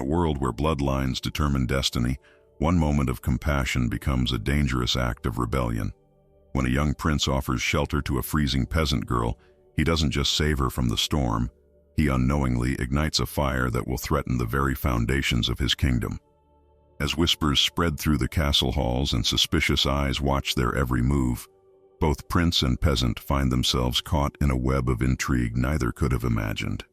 A world where bloodlines determine destiny, one moment of compassion becomes a dangerous act of rebellion. When a young prince offers shelter to a freezing peasant girl, he doesn't just save her from the storm, he unknowingly ignites a fire that will threaten the very foundations of his kingdom. As whispers spread through the castle halls and suspicious eyes watch their every move, both prince and peasant find themselves caught in a web of intrigue neither could have imagined.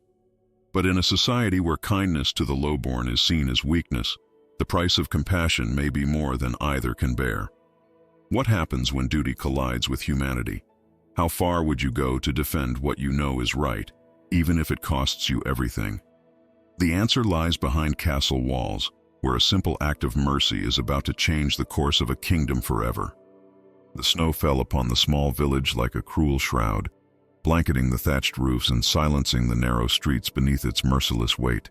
But in a society where kindness to the lowborn is seen as weakness, the price of compassion may be more than either can bear. What happens when duty collides with humanity? How far would you go to defend what you know is right, even if it costs you everything? The answer lies behind castle walls, where a simple act of mercy is about to change the course of a kingdom forever. The snow fell upon the small village like a cruel shroud, blanketing the thatched roofs and silencing the narrow streets beneath its merciless weight.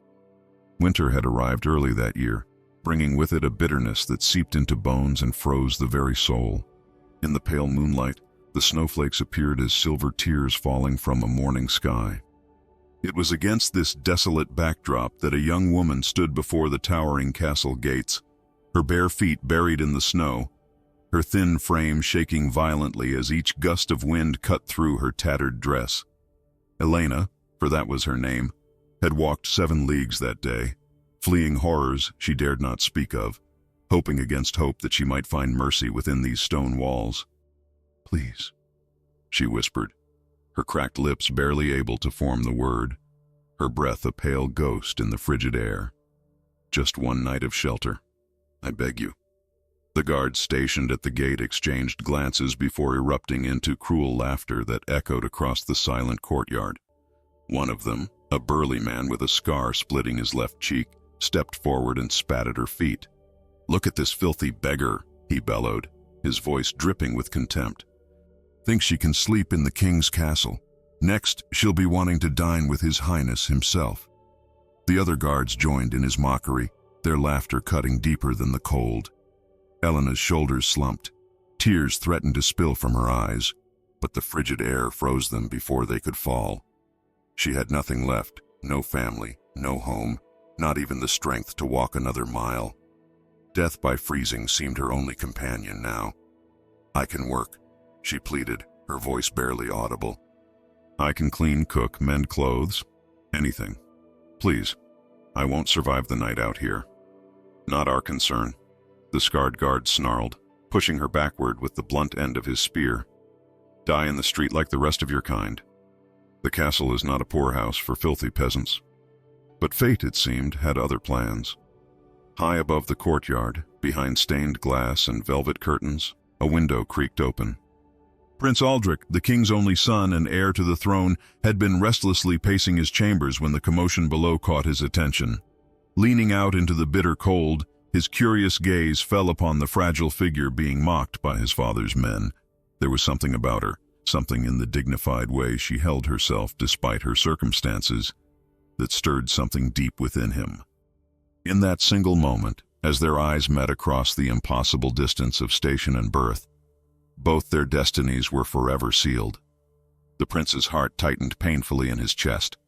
Winter had arrived early that year, bringing with it a bitterness that seeped into bones and froze the very soul. In the pale moonlight, the snowflakes appeared as silver tears falling from a morning sky. It was against this desolate backdrop that a young woman stood before the towering castle gates, her bare feet buried in the snow, her thin frame shaking violently as each gust of wind cut through her tattered dress. Elena, for that was her name, had walked 7 leagues that day, fleeing horrors she dared not speak of, hoping against hope that she might find mercy within these stone walls. "Please," she whispered, her cracked lips barely able to form the word, her breath a pale ghost in the frigid air. "Just one night of shelter. I beg you." The guards stationed at the gate exchanged glances before erupting into cruel laughter that echoed across the silent courtyard. One of them, a burly man with a scar splitting his left cheek, stepped forward and spat at her feet. "Look at this filthy beggar," he bellowed, his voice dripping with contempt. "Thinks she can sleep in the king's castle. Next, she'll be wanting to dine with His Highness himself." The other guards joined in his mockery, their laughter cutting deeper than the cold. Elena's shoulders slumped. Tears threatened to spill from her eyes, but the frigid air froze them before they could fall. She had nothing left, no family, no home, not even the strength to walk another mile. Death by freezing seemed her only companion now. "I can work," she pleaded, her voice barely audible. "I can clean, cook, mend clothes, anything. Please, I won't survive the night out here." "Not our concern," the scarred guard snarled, pushing her backward with the blunt end of his spear. "Die in the street like the rest of your kind. The castle is not a poorhouse for filthy peasants." But fate, it seemed, had other plans. High above the courtyard, behind stained glass and velvet curtains, a window creaked open. Prince Aldrich, the king's only son and heir to the throne, had been restlessly pacing his chambers when the commotion below caught his attention. Leaning out into the bitter cold, his curious gaze fell upon the fragile figure being mocked by his father's men. There was something about her, something in the dignified way she held herself despite her circumstances, that stirred something deep within him. In that single moment, as their eyes met across the impossible distance of station and birth, both their destinies were forever sealed. The prince's heart tightened painfully in his chest.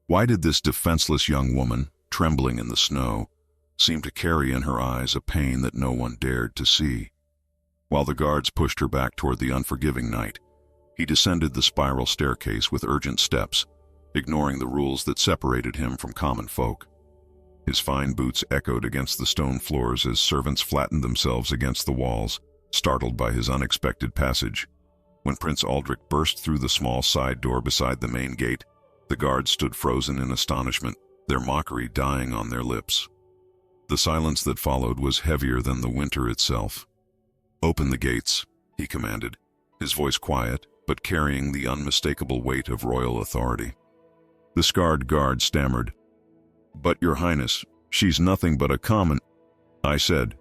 Why did this defenseless young woman, trembling in the snow, seem to carry in her eyes a pain that no one dared to see? While the guards pushed her back toward the unforgiving night, he descended the spiral staircase with urgent steps, ignoring the rules that separated him from common folk. His fine boots echoed against the stone floors as servants flattened themselves against the walls, startled by his unexpected passage. When Prince Aldrich burst through the small side door beside the main gate, the guards stood frozen in astonishment, their mockery dying on their lips. The silence that followed was heavier than the winter itself. "Open the gates," he commanded, his voice quiet, but carrying the unmistakable weight of royal authority. The scarred guard stammered, "But, Your Highness, she's nothing but a common—" "I said,"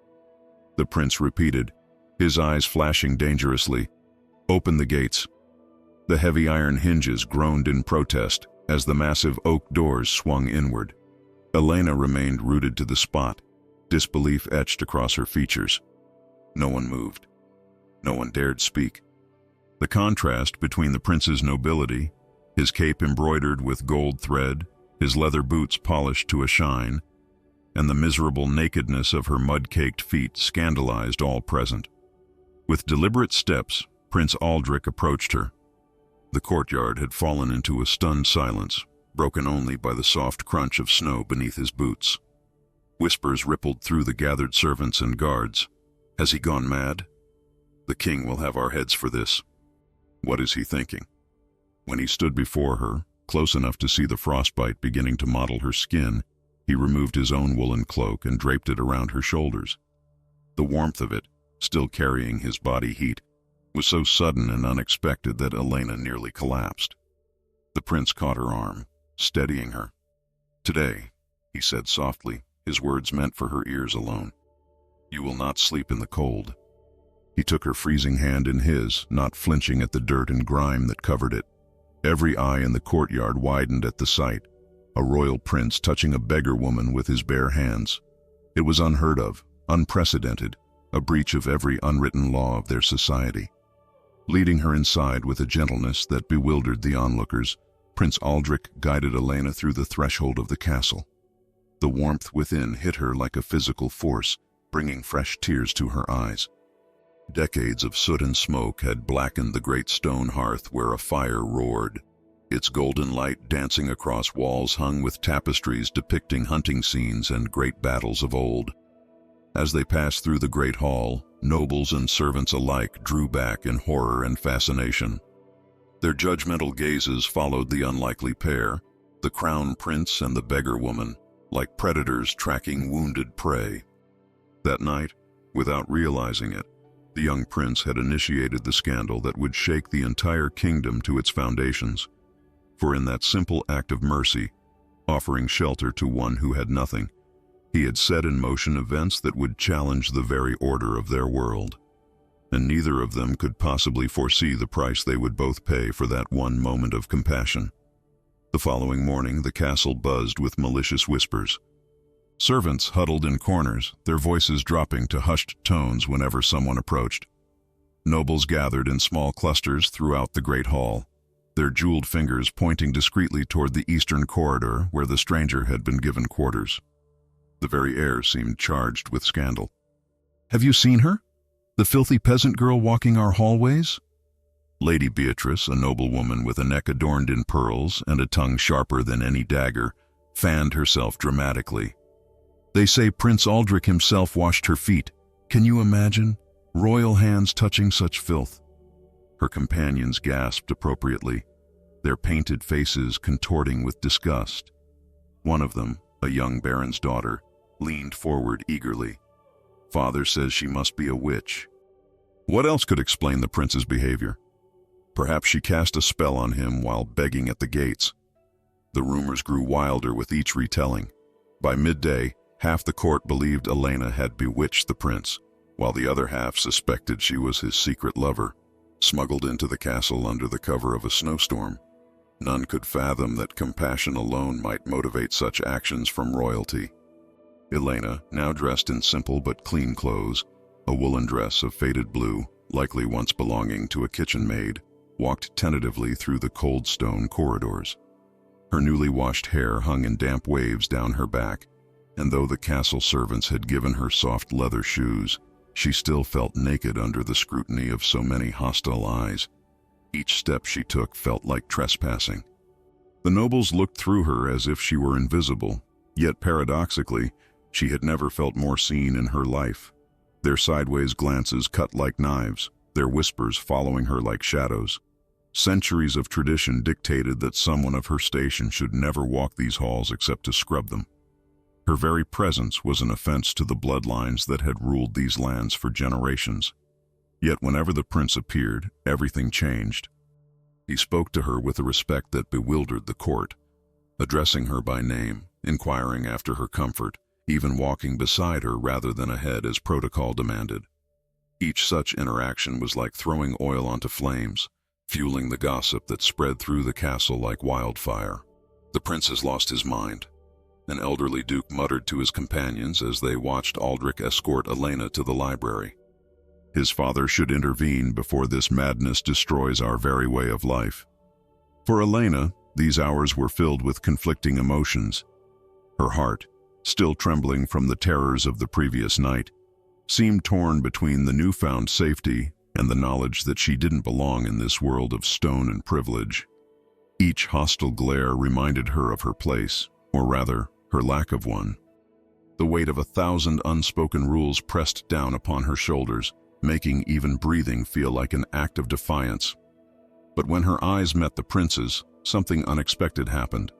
the prince repeated, his eyes flashing dangerously. "Open the gates." The heavy iron hinges groaned in protest as the massive oak doors swung inward. Elena remained rooted to the spot, disbelief etched across her features. No one moved. No one dared speak. The contrast between the prince's nobility, his cape embroidered with gold thread, his leather boots polished to a shine, and the miserable nakedness of her mud-caked feet scandalized all present. With deliberate steps, Prince Aldrich approached her. The courtyard had fallen into a stunned silence, broken only by the soft crunch of snow beneath his boots. Whispers rippled through the gathered servants and guards. Has he gone mad? The king will have our heads for this. What is he thinking? When he stood before her, close enough to see the frostbite beginning to mottle her skin, he removed his own woolen cloak and draped it around her shoulders. The warmth of it, still carrying his body heat, was so sudden and unexpected that Elena nearly collapsed. The prince caught her arm, steadying her. "Today," he said softly, his words meant for her ears alone, "you will not sleep in the cold." He took her freezing hand in his, not flinching at the dirt and grime that covered it. Every eye in the courtyard widened at the sight. A royal prince touching a beggar woman with his bare hands. It was unheard of, unprecedented, a breach of every unwritten law of their society. Leading her inside with a gentleness that bewildered the onlookers, Prince Aldrich guided Elena through the threshold of the castle. The warmth within hit her like a physical force, bringing fresh tears to her eyes. Decades of soot and smoke had blackened the great stone hearth where a fire roared, its golden light dancing across walls hung with tapestries depicting hunting scenes and great battles of old. As they passed through the great hall, nobles and servants alike drew back in horror and fascination. Their judgmental gazes followed the unlikely pair, the crown prince and the beggar woman, like predators tracking wounded prey. That night, without realizing it, the young prince had initiated the scandal that would shake the entire kingdom to its foundations. For in that simple act of mercy, offering shelter to one who had nothing, he had set in motion events that would challenge the very order of their world. And neither of them could possibly foresee the price they would both pay for that one moment of compassion. The following morning, the castle buzzed with malicious whispers. Servants huddled in corners, their voices dropping to hushed tones whenever someone approached. Nobles gathered in small clusters throughout the great hall, their jeweled fingers pointing discreetly toward the eastern corridor where the stranger had been given quarters. The very air seemed charged with scandal. "Have you seen her? The filthy peasant girl walking our hallways?" Lady Beatrice, a noblewoman with a neck adorned in pearls and a tongue sharper than any dagger, fanned herself dramatically. "They say Prince Aldrich himself washed her feet. Can you imagine? Royal hands touching such filth." Her companions gasped appropriately, their painted faces contorting with disgust. One of them, a young baron's daughter, leaned forward eagerly. "Father says she must be a witch." What else could explain the prince's behavior? Perhaps she cast a spell on him while begging at the gates. The rumors grew wilder with each retelling. By midday, half the court believed Elena had bewitched the prince, while the other half suspected she was his secret lover, smuggled into the castle under the cover of a snowstorm. None could fathom that compassion alone might motivate such actions from royalty. Elena, now dressed in simple but clean clothes, a woolen dress of faded blue, likely once belonging to a kitchen maid, walked tentatively through the cold stone corridors. Her newly washed hair hung in damp waves down her back, and though the castle servants had given her soft leather shoes, she still felt naked under the scrutiny of so many hostile eyes. Each step she took felt like trespassing. The nobles looked through her as if she were invisible, yet paradoxically, she had never felt more seen in her life. Their sideways glances cut like knives, their whispers following her like shadows. Centuries of tradition dictated that someone of her station should never walk these halls except to scrub them. Her very presence was an offense to the bloodlines that had ruled these lands for generations. Yet whenever the prince appeared, everything changed. He spoke to her with a respect that bewildered the court, addressing her by name, inquiring after her comfort, even walking beside her rather than ahead as protocol demanded. Each such interaction was like throwing oil onto flames, fueling the gossip that spread through the castle like wildfire. "The prince has lost his mind," an elderly duke muttered to his companions as they watched Aldrich escort Elena to the library. "His father should intervene before this madness destroys our very way of life." For Elena, these hours were filled with conflicting emotions. Her heart, still trembling from the terrors of the previous night, seemed torn between the newfound safety and the knowledge that she didn't belong in this world of stone and privilege. Each hostile glare reminded her of her place, or rather, her lack of one. The weight of 1,000 unspoken rules pressed down upon her shoulders, making even breathing feel like an act of defiance. But when her eyes met the prince's, something unexpected happened.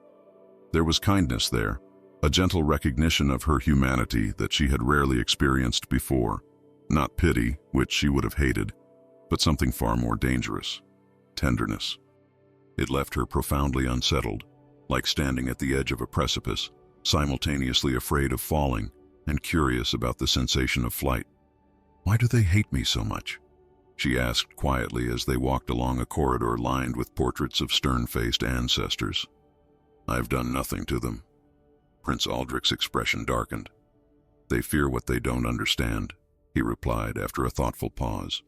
There was kindness there, a gentle recognition of her humanity that she had rarely experienced before. Not pity, which she would have hated, but something far more dangerous: tenderness. It left her profoundly unsettled, like standing at the edge of a precipice, simultaneously afraid of falling and curious about the sensation of flight. "Why do they hate me so much?" she asked quietly as they walked along a corridor lined with portraits of stern-faced ancestors. "I've done nothing to them." Prince Aldrich's expression darkened. "They fear what they don't understand," he replied after a thoughtful pause.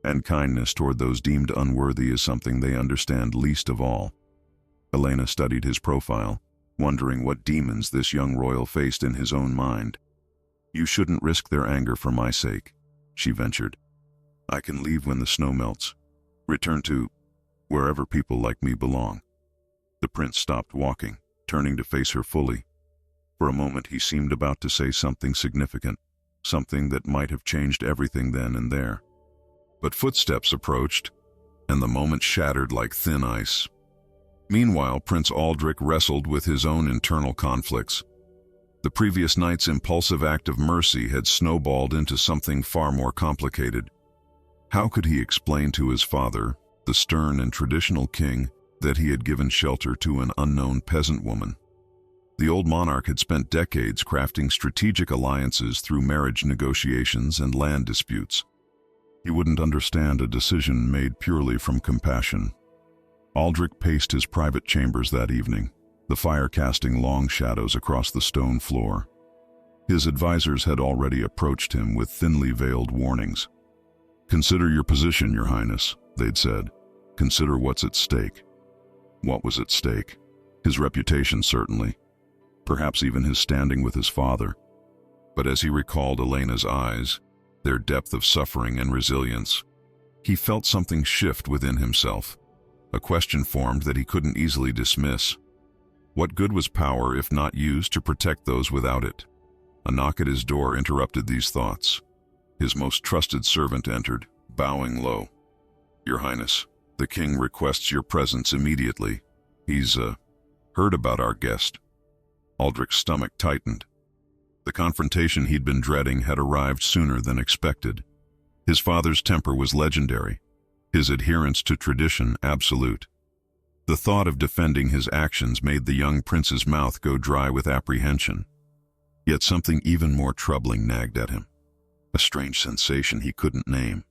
"And kindness toward those deemed unworthy is something they understand least of all." Elena studied his profile, wondering what demons this young royal faced in his own mind. "You shouldn't risk their anger for my sake," she ventured. "I can leave when the snow melts, return to wherever people like me belong." The prince stopped walking, turning to face her fully. For a moment he seemed about to say something significant, something that might have changed everything then and there. But footsteps approached, and the moment shattered like thin ice. Meanwhile, Prince Aldrich wrestled with his own internal conflicts. The previous night's impulsive act of mercy had snowballed into something far more complicated. How could he explain to his father, the stern and traditional king, that he had given shelter to an unknown peasant woman? The old monarch had spent decades crafting strategic alliances through marriage negotiations and land disputes. He wouldn't understand a decision made purely from compassion. Aldrich paced his private chambers that evening, the fire casting long shadows across the stone floor. His advisors had already approached him with thinly veiled warnings. "Consider your position, Your Highness," they'd said. "Consider what's at stake." What was at stake? His reputation, certainly. Perhaps even his standing with his father. But as he recalled Elena's eyes, their depth of suffering and resilience, he felt something shift within himself. A question formed that he couldn't easily dismiss. What good was power if not used to protect those without it? A knock at his door interrupted these thoughts. His most trusted servant entered, bowing low. "Your Highness, the king requests your presence immediately. He's, heard about our guest." Aldrich's stomach tightened. The confrontation he'd been dreading had arrived sooner than expected. His father's temper was legendary, his adherence to tradition absolute. The thought of defending his actions made the young prince's mouth go dry with apprehension. Yet something even more troubling nagged at him, a strange sensation he couldn't name.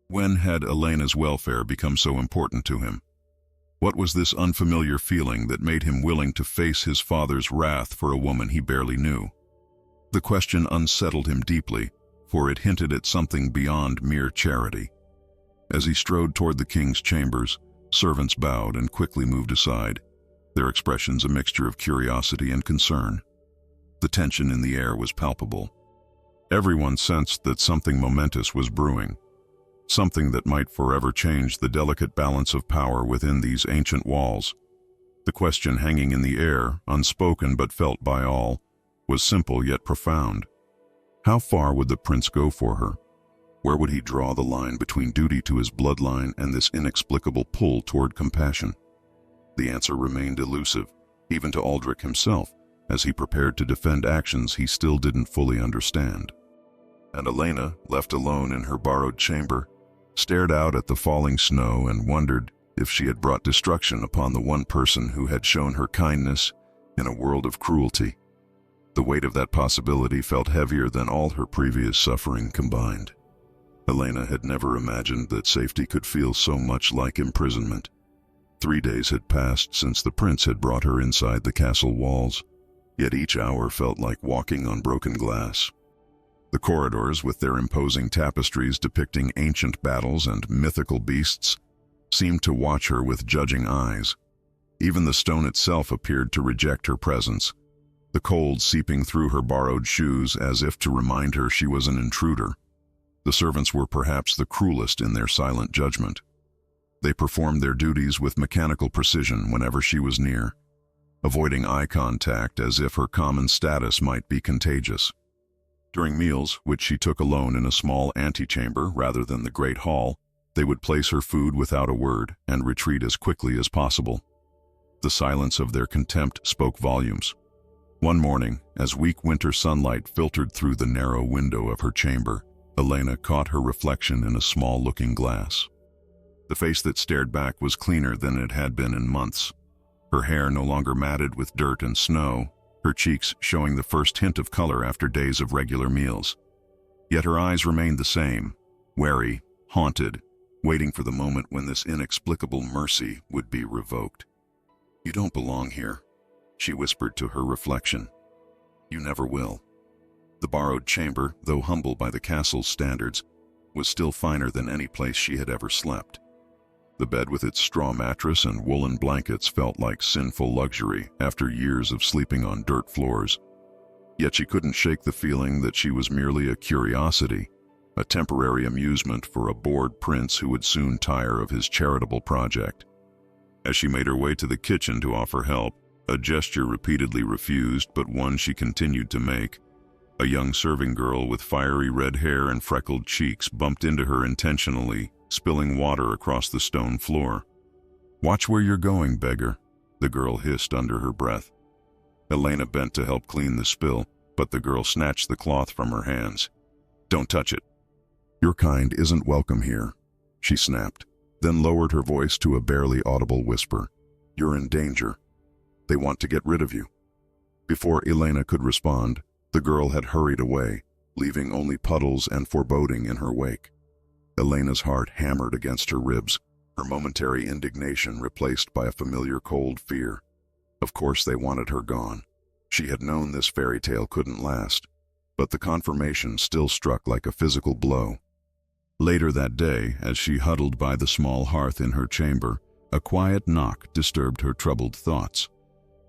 When had Elena's welfare become so important to him? What was this unfamiliar feeling that made him willing to face his father's wrath for a woman he barely knew? The question unsettled him deeply, for it hinted at something beyond mere charity. As he strode toward the king's chambers, servants bowed and quickly moved aside, their expressions a mixture of curiosity and concern. The tension in the air was palpable. Everyone sensed that something momentous was brewing, something that might forever change the delicate balance of power within these ancient walls. The question hanging in the air, unspoken but felt by all, was simple yet profound. How far would the prince go for her? Where would he draw the line between duty to his bloodline and this inexplicable pull toward compassion? The answer remained elusive, even to Aldrich himself, as he prepared to defend actions he still didn't fully understand. And Elena, left alone in her borrowed chamber, stared out at the falling snow and wondered if she had brought destruction upon the one person who had shown her kindness in a world of cruelty. The weight of that possibility felt heavier than all her previous suffering combined. Elena had never imagined that safety could feel so much like imprisonment. 3 days had passed since the prince had brought her inside the castle walls, yet each hour felt like walking on broken glass. The corridors, with their imposing tapestries depicting ancient battles and mythical beasts, seemed to watch her with judging eyes. Even the stone itself appeared to reject her presence. the cold seeping through her borrowed shoes as if to remind her she was an intruder. The servants were perhaps the cruelest in their silent judgment. They performed their duties with mechanical precision whenever she was near, avoiding eye contact as if her common status might be contagious. During meals, which she took alone in a small antechamber rather than the great hall, they would place her food without a word and retreat as quickly as possible. The silence of their contempt spoke volumes. One morning, as weak winter sunlight filtered through the narrow window of her chamber, Elena caught her reflection in a small looking glass. The face that stared back was cleaner than it had been in months. Her hair no longer matted with dirt and snow, her cheeks showing the first hint of color after days of regular meals. Yet her eyes remained the same, wary, haunted, waiting for the moment when this inexplicable mercy would be revoked. "You don't belong here," she whispered to her reflection. "You never will." The borrowed chamber, though humble by the castle's standards, was still finer than any place she had ever slept. The bed with its straw mattress and woolen blankets felt like sinful luxury after years of sleeping on dirt floors. Yet she couldn't shake the feeling that she was merely a curiosity, a temporary amusement for a bored prince who would soon tire of his charitable project. As she made her way to the kitchen to offer help, a gesture repeatedly refused but one she continued to make, a young serving girl with fiery red hair and freckled cheeks bumped into her intentionally, spilling water across the stone floor. "Watch where you're going, beggar," the girl hissed under her breath. Elena bent to help clean the spill, but the girl snatched the cloth from her hands. "Don't touch it. Your kind isn't welcome here," she snapped, then lowered her voice to a barely audible whisper. "You're in danger. They want to get rid of you." Before Elena could respond, the girl had hurried away, leaving only puddles and foreboding in her wake. Elena's heart hammered against her ribs, her momentary indignation replaced by a familiar cold fear. Of course they wanted her gone. She had known this fairy tale couldn't last, but the confirmation still struck like a physical blow. Later that day, as she huddled by the small hearth in her chamber, a quiet knock disturbed her troubled thoughts.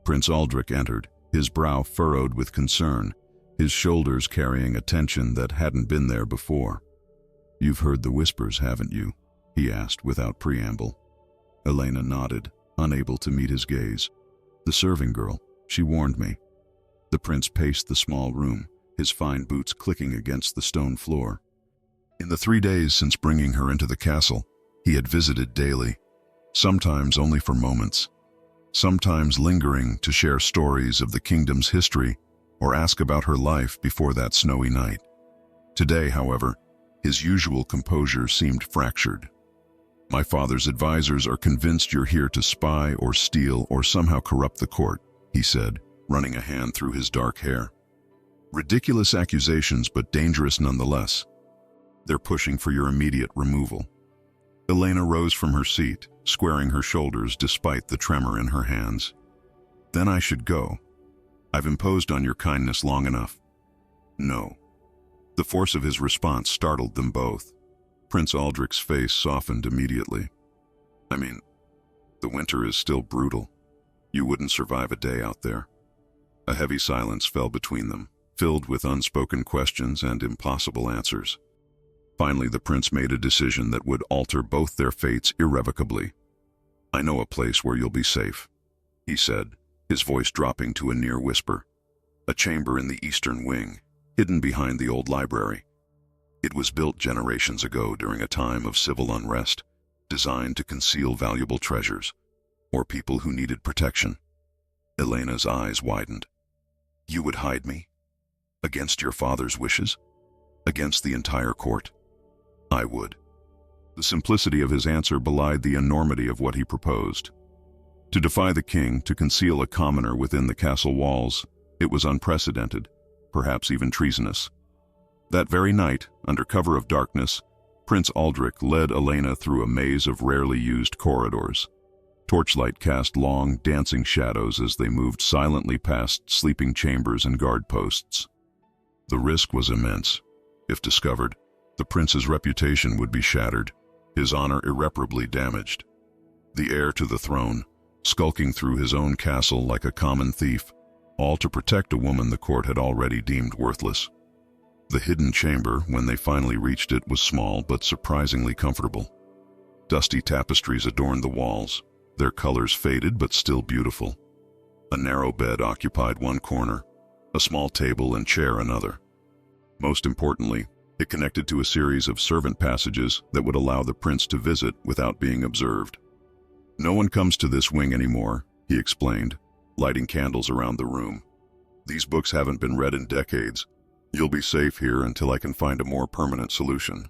Prince Aldrich entered, his brow furrowed with concern, his shoulders carrying a tension that hadn't been there before. "You've heard the whispers, haven't you?" he asked without preamble. Elena nodded, unable to meet his gaze. "The serving girl, she warned me." The prince paced the small room, his fine boots clicking against the stone floor. In the 3 days since bringing her into the castle, he had visited daily, sometimes only for moments, sometimes lingering to share stories of the kingdom's history or ask about her life before that snowy night. Today, however, his usual composure seemed fractured. "My father's advisors are convinced you're here to spy or steal or somehow corrupt the court," he said, running a hand through his dark hair. "Ridiculous accusations, but dangerous nonetheless. They're pushing for your immediate removal." Elena rose from her seat, squaring her shoulders despite the tremor in her hands. "Then I should go. I've imposed on your kindness long enough." "No." The force of his response startled them both. Prince Aldrich's face softened immediately. "I mean, the winter is still brutal. You wouldn't survive a day out there." A heavy silence fell between them, filled with unspoken questions and impossible answers. Finally, the prince made a decision that would alter both their fates irrevocably. "I know a place where you'll be safe," he said, his voice dropping to a near whisper. "A chamber in the eastern wing, hidden behind the old library. It was built generations ago during a time of civil unrest, designed to conceal valuable treasures, or people who needed protection." Elena's eyes widened. "You would hide me? Against your father's wishes? Against the entire court?" "I would." The simplicity of his answer belied the enormity of what he proposed. To defy the king, to conceal a commoner within the castle walls, it was unprecedented, perhaps even treasonous. That very night, under cover of darkness, Prince Aldrich led Elena through a maze of rarely used corridors. Torchlight cast long, dancing shadows as they moved silently past sleeping chambers and guard posts. The risk was immense. If discovered, the prince's reputation would be shattered, his honor irreparably damaged. The heir to the throne, skulking through his own castle like a common thief, all to protect a woman the court had already deemed worthless. The hidden chamber, when they finally reached it, was small but surprisingly comfortable. Dusty tapestries adorned the walls, their colors faded but still beautiful. A narrow bed occupied one corner, a small table and chair another. Most importantly, it connected to a series of servant passages that would allow the prince to visit without being observed. "No one comes to this wing anymore," he explained, lighting candles around the room. "These books haven't been read in decades. You'll be safe here until I can find a more permanent solution."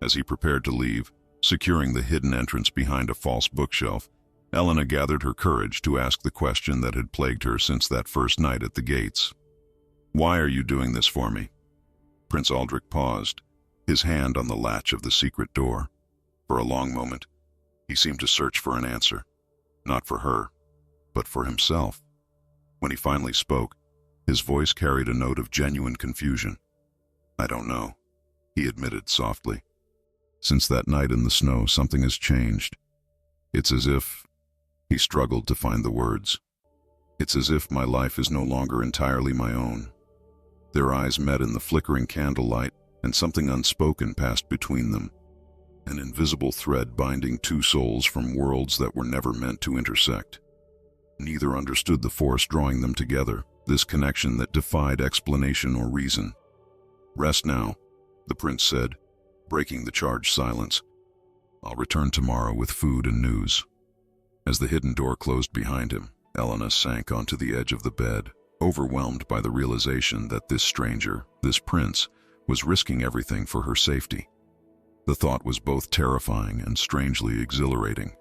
As he prepared to leave, securing the hidden entrance behind a false bookshelf, Elena gathered her courage to ask the question that had plagued her since that first night at the gates. "Why are you doing this for me?" Prince Aldrich paused, his hand on the latch of the secret door. For a long moment, he seemed to search for an answer, not for her, but for himself. When he finally spoke, his voice carried a note of genuine confusion. "I don't know," he admitted softly. "Since that night in the snow, something has changed. It's as if—" he struggled to find the words. "It's as if my life is no longer entirely my own." Their eyes met in the flickering candlelight, and something unspoken passed between them. An invisible thread binding two souls from worlds that were never meant to intersect. Neither understood the force drawing them together, this connection that defied explanation or reason. "Rest now," the prince said, breaking the charged silence. "I'll return tomorrow with food and news." As the hidden door closed behind him, Elena sank onto the edge of the bed, overwhelmed by the realization that this stranger, this prince, was risking everything for her safety. The thought was both terrifying and strangely exhilarating.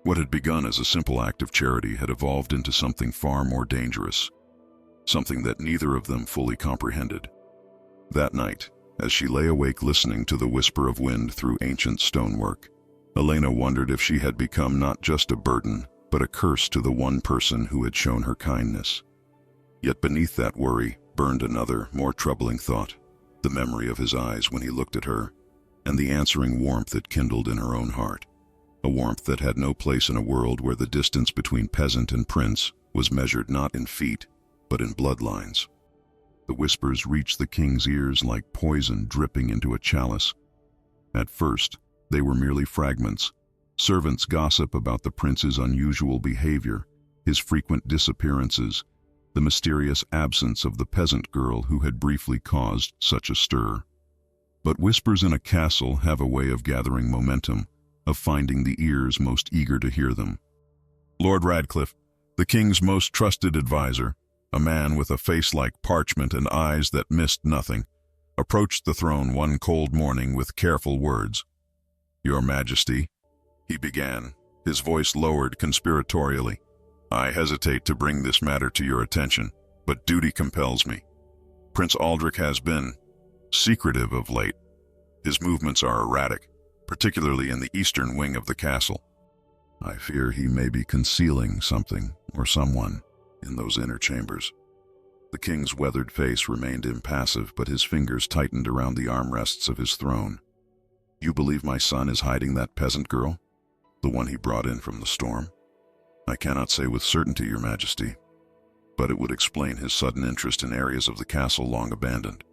What had begun as a simple act of charity had evolved into something far more dangerous, something that neither of them fully comprehended. That night, as she lay awake listening to the whisper of wind through ancient stonework, Elena wondered if she had become not just a burden, but a curse to the one person who had shown her kindness. Yet beneath that worry burned another, more troubling thought, the memory of his eyes when he looked at her, and the answering warmth it kindled in her own heart. A warmth that had no place in a world where the distance between peasant and prince was measured not in feet, but in bloodlines. The whispers reached the king's ears like poison dripping into a chalice. At first, they were merely fragments. Servants' gossip about the prince's unusual behavior, his frequent disappearances, the mysterious absence of the peasant girl who had briefly caused such a stir. But whispers in a castle have a way of gathering momentum, of finding the ears most eager to hear them. Lord Radcliffe, the king's most trusted advisor, a man with a face like parchment and eyes that missed nothing, approached the throne one cold morning with careful words. "Your Majesty," he began, his voice lowered conspiratorially, "I hesitate to bring this matter to your attention, but duty compels me. Prince Aldrich has been secretive of late. His movements are erratic, particularly in the eastern wing of the castle. I fear he may be concealing something or someone in those inner chambers." The king's weathered face remained impassive, but his fingers tightened around the armrests of his throne. "You believe my son is hiding that peasant girl? The one he brought in from the storm?" "I cannot say with certainty, Your Majesty, but it would explain his sudden interest in areas of the castle long abandoned.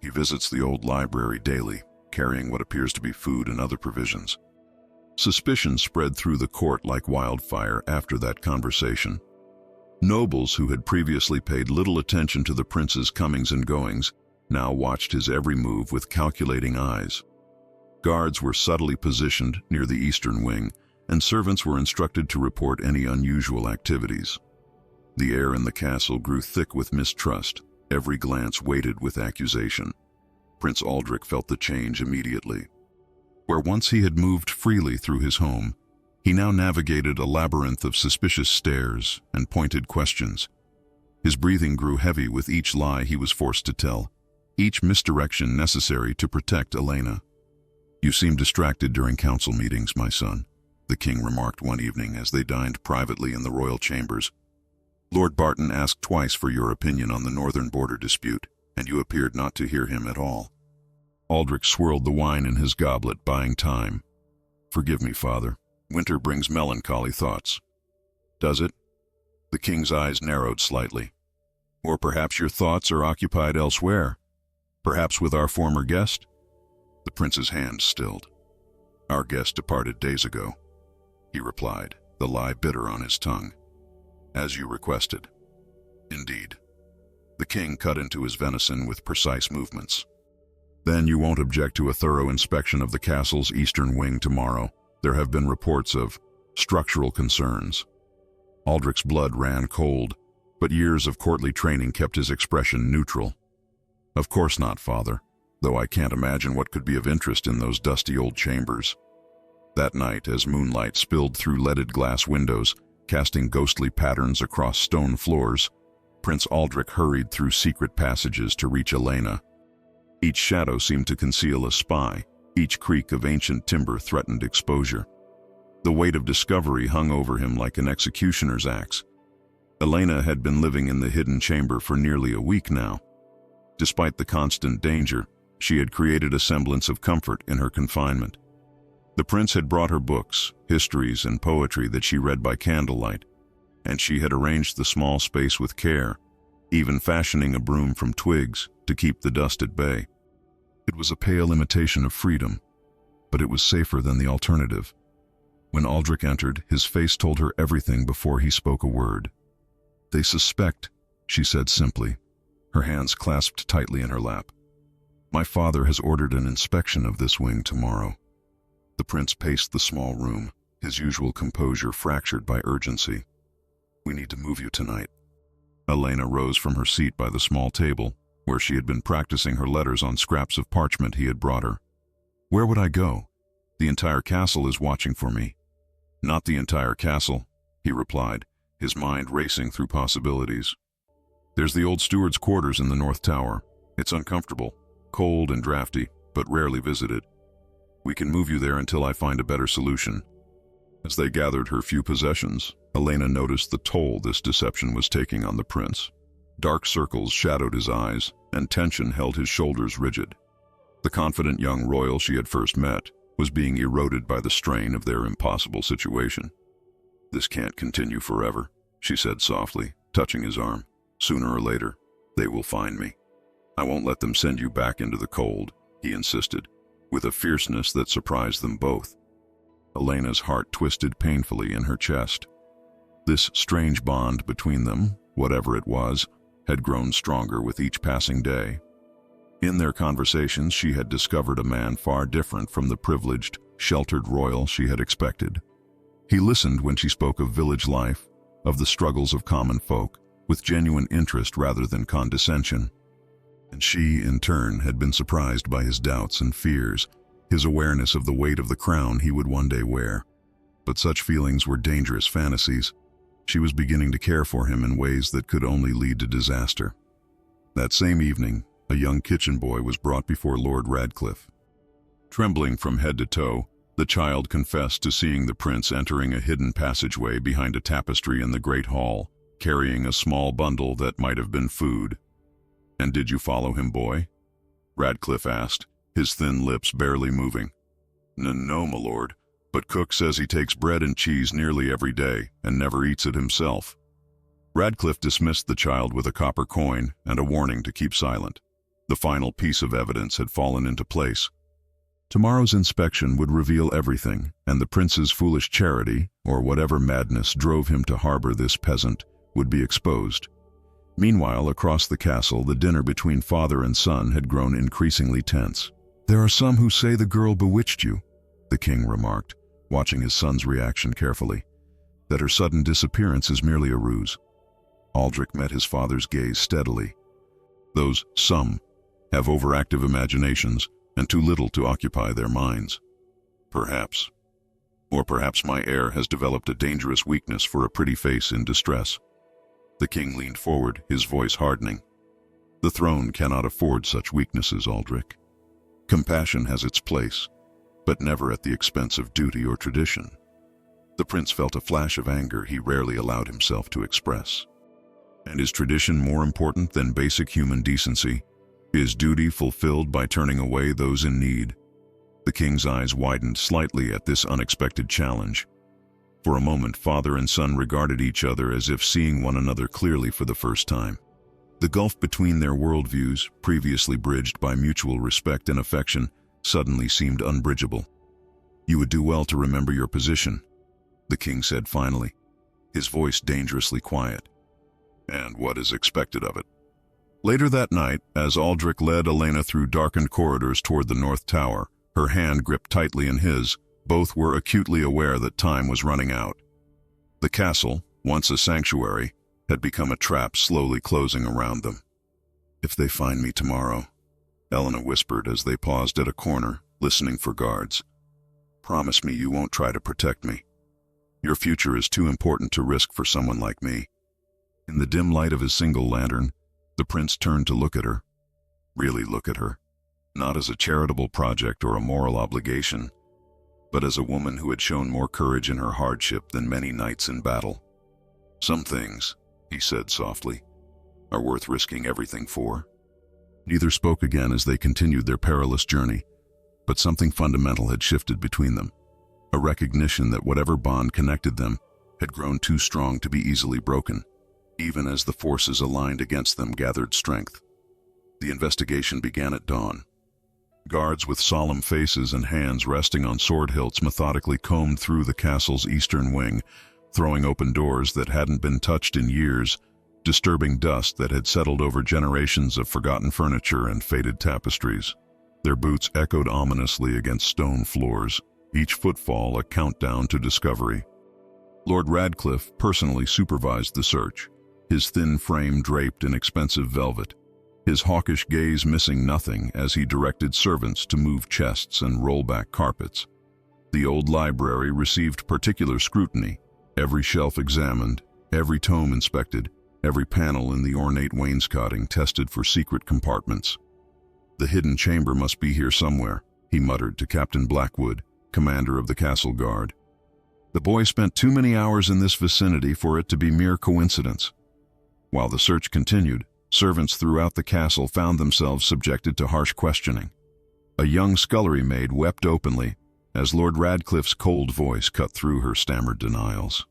He visits the old library daily, carrying what appears to be food and other provisions." Suspicion spread through the court like wildfire after that conversation. Nobles who had previously paid little attention to the prince's comings and goings now watched his every move with calculating eyes. Guards were subtly positioned near the eastern wing, and servants were instructed to report any unusual activities. The air in the castle grew thick with mistrust, every glance weighted with accusation. Prince Aldrich felt the change immediately. Where once he had moved freely through his home, he now navigated a labyrinth of suspicious stares and pointed questions. His breathing grew heavy with each lie he was forced to tell, each misdirection necessary to protect Elena. "You seem distracted during council meetings, my son," the king remarked one evening as they dined privately in the royal chambers. "Lord Barton asked twice for your opinion on the northern border dispute, and you appeared not to hear him at all." Aldrich swirled the wine in his goblet, buying time. "Forgive me, father. Winter brings melancholy thoughts." "Does it?" The king's eyes narrowed slightly. Or perhaps your thoughts are occupied elsewhere. Perhaps with our former guest? The prince's hand stilled. Our guest departed days ago, he replied, the lie bitter on his tongue. As you requested. Indeed. The king cut into his venison with precise movements. Then you won't object to a thorough inspection of the castle's eastern wing tomorrow. There have been reports of structural concerns. Aldrich's blood ran cold, but years of courtly training kept his expression neutral. Of course not, father, though I can't imagine what could be of interest in those dusty old chambers. That night, as moonlight spilled through leaded glass windows, casting ghostly patterns across stone floors, Prince Aldrich hurried through secret passages to reach Elena. Each shadow seemed to conceal a spy. Each creak of ancient timber threatened exposure. The weight of discovery hung over him like an executioner's axe. Elena had been living in the hidden chamber for nearly a week now. Despite the constant danger, she had created a semblance of comfort in her confinement. The prince had brought her books, histories, and poetry that she read by candlelight, and she had arranged the small space with care, even fashioning a broom from twigs to keep the dust at bay. It was a pale imitation of freedom, but it was safer than the alternative. When Aldrich entered, his face told her everything before he spoke a word. "They suspect," she said simply, her hands clasped tightly in her lap. "My father has ordered an inspection of this wing tomorrow." The prince paced the small room, his usual composure fractured by urgency. "We need to move you tonight." Elena rose from her seat by the small table, where she had been practicing her letters on scraps of parchment he had brought her. "Where would I go? The entire castle is watching for me." "Not the entire castle," he replied, his mind racing through possibilities. "There's the old steward's quarters in the North Tower. It's uncomfortable, cold and drafty, but rarely visited. We can move you there until I find a better solution." As they gathered her few possessions, Elena noticed the toll this deception was taking on the prince. Dark circles shadowed his eyes, and tension held his shoulders rigid. The confident young royal she had first met was being eroded by the strain of their impossible situation. "This can't continue forever," she said softly, touching his arm. "Sooner or later, they will find me." "I won't let them send you back into the cold," he insisted, with a fierceness that surprised them both. Elena's heart twisted painfully in her chest. This strange bond between them, whatever it was, had grown stronger with each passing day. In their conversations, she had discovered a man far different from the privileged, sheltered royal she had expected. He listened when she spoke of village life, of the struggles of common folk, with genuine interest rather than condescension. And she, in turn, had been surprised by his doubts and fears, his awareness of the weight of the crown he would one day wear. But such feelings were dangerous fantasies. She was beginning to care for him in ways that could only lead to disaster. That same evening, a young kitchen boy was brought before Lord Radcliffe. Trembling from head to toe, the child confessed to seeing the prince entering a hidden passageway behind a tapestry in the great hall, carrying a small bundle that might have been food. "And did you follow him, boy?" Radcliffe asked, his thin lips barely moving. No, my lord, but cook says he takes bread and cheese nearly every day and never eats it himself." Radcliffe dismissed the child with a copper coin and a warning to keep silent. The final piece of evidence had fallen into place. Tomorrow's inspection would reveal everything, and the prince's foolish charity, or whatever madness drove him to harbor this peasant, would be exposed. Meanwhile, across the castle, the dinner between father and son had grown increasingly tense. "There are some who say the girl bewitched you," the king remarked, watching his son's reaction carefully, "that her sudden disappearance is merely a ruse." Aldrich met his father's gaze steadily. "Those some have overactive imaginations and too little to occupy their minds. Perhaps. Or perhaps my heir has developed a dangerous weakness for a pretty face in distress." The king leaned forward, his voice hardening. "The throne cannot afford such weaknesses, Aldrich. Compassion has its place, but never at the expense of duty or tradition." The prince felt a flash of anger he rarely allowed himself to express. And is tradition more important than basic human decency? Is duty fulfilled by turning away those in need? The king's eyes widened slightly at this unexpected challenge. For a moment, father and son regarded each other as if seeing one another clearly for the first time. The gulf between their worldviews, previously bridged by mutual respect and affection, suddenly seemed unbridgeable. "You would do well to remember your position," the king said finally, his voice dangerously quiet. "And what is expected of it?" Later that night, as Aldrich led Elena through darkened corridors toward the North Tower, her hand gripped tightly in his, both were acutely aware that time was running out. The castle, once a sanctuary, had become a trap slowly closing around them. "If they find me tomorrow," Elena whispered as they paused at a corner, listening for guards, "promise me you won't try to protect me. Your future is too important to risk for someone like me." In the dim light of his single lantern, the prince turned to look at her. Really look at her. Not as a charitable project or a moral obligation, but as a woman who had shown more courage in her hardship than many knights in battle. "Some things," he said softly, "are worth risking everything for." Neither spoke again as they continued their perilous journey, but something fundamental had shifted between them. A recognition that whatever bond connected them had grown too strong to be easily broken, even as the forces aligned against them gathered strength. The investigation began at dawn. Guards with solemn faces and hands resting on sword hilts methodically combed through the castle's eastern wing, throwing open doors that hadn't been touched in years, disturbing dust that had settled over generations of forgotten furniture and faded tapestries. Their boots echoed ominously against stone floors, each footfall a countdown to discovery. Lord Radcliffe personally supervised the search, his thin frame draped in expensive velvet, his hawkish gaze missing nothing as he directed servants to move chests and roll back carpets. The old library received particular scrutiny, every shelf examined, every tome inspected, every panel in the ornate wainscoting tested for secret compartments. "The hidden chamber must be here somewhere," he muttered to Captain Blackwood, commander of the castle guard. "The boy spent too many hours in this vicinity for it to be mere coincidence." While the search continued, servants throughout the castle found themselves subjected to harsh questioning. A young scullery maid wept openly as Lord Radcliffe's cold voice cut through her stammered denials.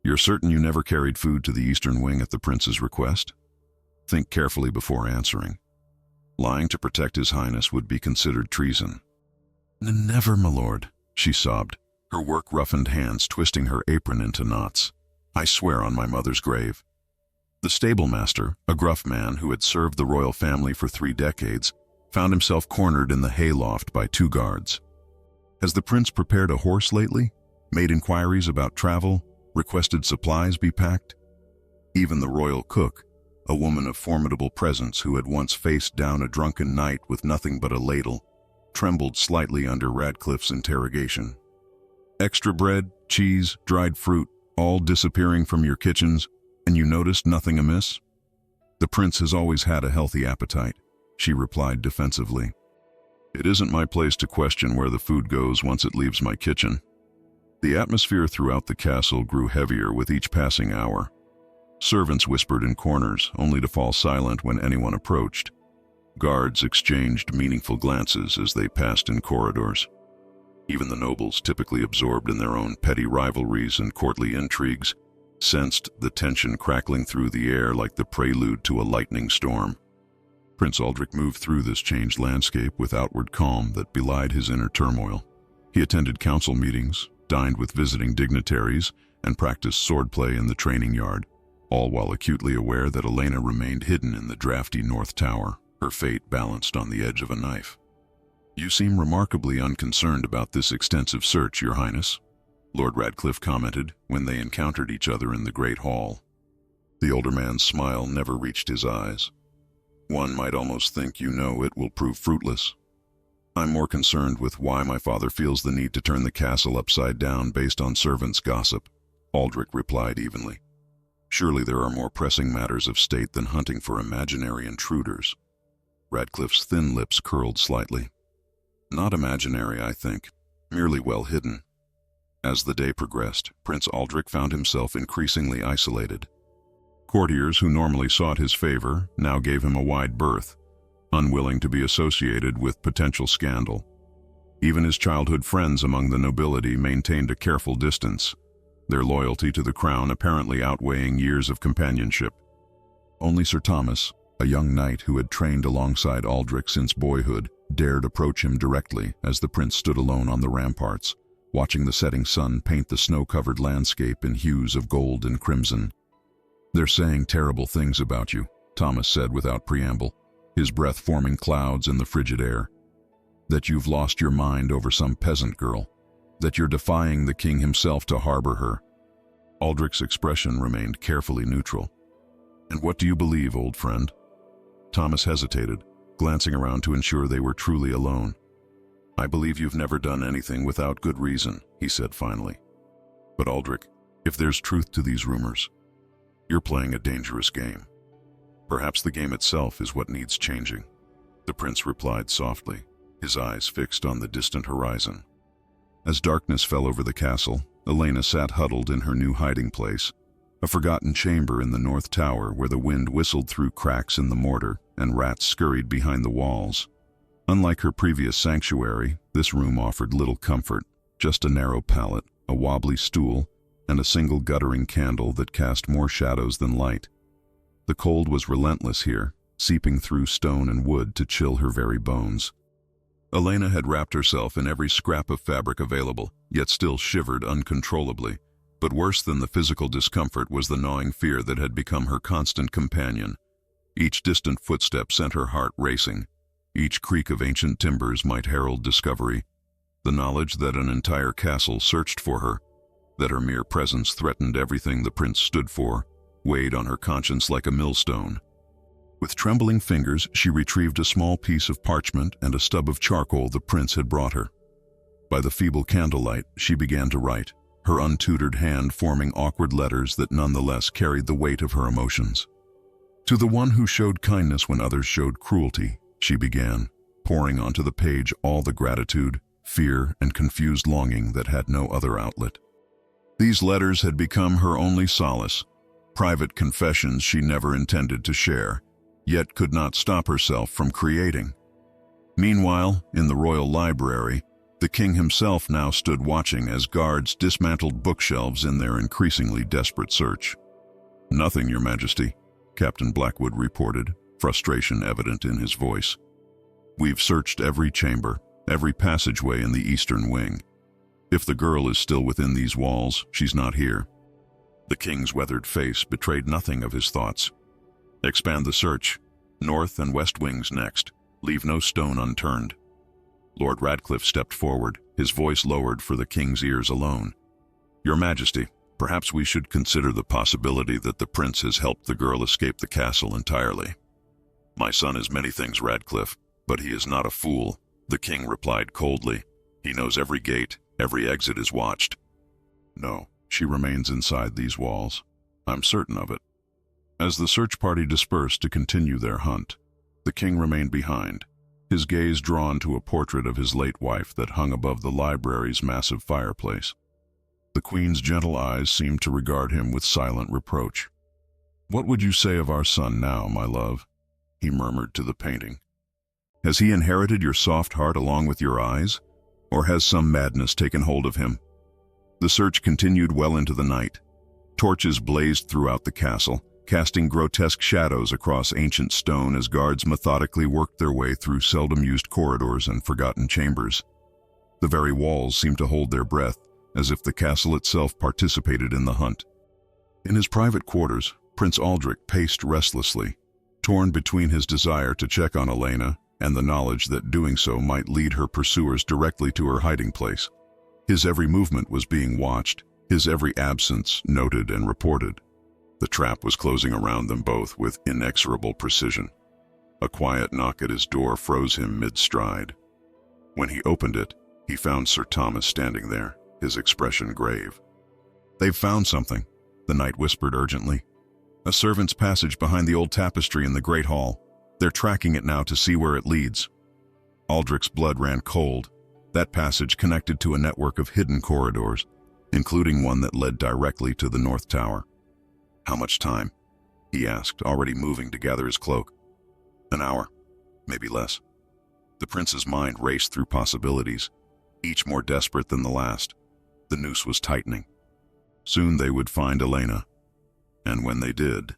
"You're certain you never carried food to the eastern wing at the prince's request? Think carefully before answering. Lying to protect His Highness would be considered treason." "Never, my lord," she sobbed, her work-roughened hands twisting her apron into knots. "I swear on my mother's grave." The stablemaster, a gruff man who had served the royal family for 3 decades, found himself cornered in the hayloft by 2 guards. "Has the prince prepared a horse lately? Made inquiries about travel? Requested supplies be packed?" Even the royal cook, a woman of formidable presence who had once faced down a drunken knight with nothing but a ladle, trembled slightly under Radcliffe's interrogation. "Extra bread, cheese, dried fruit, all disappearing from your kitchens, and you noticed nothing amiss?" "The prince has always had a healthy appetite," she replied defensively. "It isn't my place to question where the food goes once it leaves my kitchen." The atmosphere throughout the castle grew heavier with each passing hour. Servants whispered in corners, only to fall silent when anyone approached. Guards exchanged meaningful glances as they passed in corridors. Even the nobles, typically absorbed in their own petty rivalries and courtly intrigues, sensed the tension crackling through the air like the prelude to a lightning storm. Prince Aldrich moved through this changed landscape with outward calm that belied his inner turmoil. He attended council meetings, dined with visiting dignitaries, and practiced swordplay in the training yard, all while acutely aware that Elena remained hidden in the drafty North Tower, her fate balanced on the edge of a knife. "You seem remarkably unconcerned about this extensive search, Your Highness," Lord Radcliffe commented when they encountered each other in the great hall. The older man's smile never reached his eyes. "One might almost think you know it will prove fruitless. I'm more concerned with why my father feels the need to turn the castle upside down based on servants' gossip," Aldrich replied evenly. "Surely there are more pressing matters of state than hunting for imaginary intruders." Radcliffe's thin lips curled slightly. "Not imaginary, I think, merely well hidden." As the day progressed, Prince Aldrich found himself increasingly isolated. Courtiers who normally sought his favor now gave him a wide berth, unwilling to be associated with potential scandal. Even his childhood friends among the nobility maintained a careful distance, their loyalty to the crown apparently outweighing years of companionship. Only Sir Thomas, a young knight who had trained alongside Aldrich since boyhood, dared approach him directly as the prince stood alone on the ramparts, watching the setting sun paint the snow-covered landscape in hues of gold and crimson. "They're saying terrible things about you," Thomas said without preamble, his breath forming clouds in the frigid air. "That you've lost your mind over some peasant girl. That you're defying the king himself to harbor her." Aldrich's expression remained carefully neutral. "And what do you believe, old friend?" Thomas hesitated, glancing around to ensure they were truly alone. "I believe you've never done anything without good reason," he said finally. "But Aldrich, if there's truth to these rumors, you're playing a dangerous game. Perhaps the game itself is what needs changing." The prince replied softly, his eyes fixed on the distant horizon. As darkness fell over the castle, Elena sat huddled in her new hiding place, a forgotten chamber in the north tower where the wind whistled through cracks in the mortar and rats scurried behind the walls. Unlike her previous sanctuary, this room offered little comfort, just a narrow pallet, a wobbly stool, and a single guttering candle that cast more shadows than light. The cold was relentless here, seeping through stone and wood to chill her very bones. Elena had wrapped herself in every scrap of fabric available, yet still shivered uncontrollably. But worse than the physical discomfort was the gnawing fear that had become her constant companion. Each distant footstep sent her heart racing. Each creak of ancient timbers might herald discovery. The knowledge that an entire castle searched for her, that her mere presence threatened everything the prince stood for, weighed on her conscience like a millstone. With trembling fingers, she retrieved a small piece of parchment and a stub of charcoal the prince had brought her. By the feeble candlelight, she began to write, her untutored hand forming awkward letters that nonetheless carried the weight of her emotions. "To the one who showed kindness when others showed cruelty," she began, pouring onto the page all the gratitude, fear, and confused longing that had no other outlet. These letters had become her only solace, private confessions she never intended to share, yet could not stop herself from creating. Meanwhile, in the royal library, the king himself now stood watching as guards dismantled bookshelves in their increasingly desperate search. "Nothing, Your Majesty," Captain Blackwood reported, frustration evident in his voice. "We've searched every chamber, every passageway in the eastern wing. If the girl is still within these walls, she's not here." The king's weathered face betrayed nothing of his thoughts. "Expand the search. North and west wings next. Leave no stone unturned." Lord Radcliffe stepped forward, his voice lowered for the king's ears alone. "Your Majesty, perhaps we should consider the possibility that the prince has helped the girl escape the castle entirely." "My son is many things, Radcliffe, but he is not a fool," the king replied coldly. "He knows every gate, every exit is watched." "No, she remains inside these walls. I'm certain of it." As the search party dispersed to continue their hunt, the king remained behind, his gaze drawn to a portrait of his late wife that hung above the library's massive fireplace. The queen's gentle eyes seemed to regard him with silent reproach. "What would you say of our son now, my love?" he murmured to the painting. "Has he inherited your soft heart along with your eyes, or has some madness taken hold of him?" The search continued well into the night. Torches blazed throughout the castle, casting grotesque shadows across ancient stone as guards methodically worked their way through seldom-used corridors and forgotten chambers. The very walls seemed to hold their breath, as if the castle itself participated in the hunt. In his private quarters, Prince Aldrich paced restlessly, torn between his desire to check on Elena and the knowledge that doing so might lead her pursuers directly to her hiding place. His every movement was being watched, his every absence noted and reported. The trap was closing around them both with inexorable precision. A quiet knock at his door froze him mid-stride. When he opened it, he found Sir Thomas standing there, his expression grave. "They've found something," the knight whispered urgently. "A servant's passage behind the old tapestry in the Great Hall. They're tracking it now to see where it leads." Aldrich's blood ran cold. That passage connected to a network of hidden corridors, including one that led directly to the North Tower. "How much time?" he asked, already moving to gather his cloak. "An hour, maybe less." The prince's mind raced through possibilities, each more desperate than the last. The noose was tightening. Soon they would find Elena. And when they did,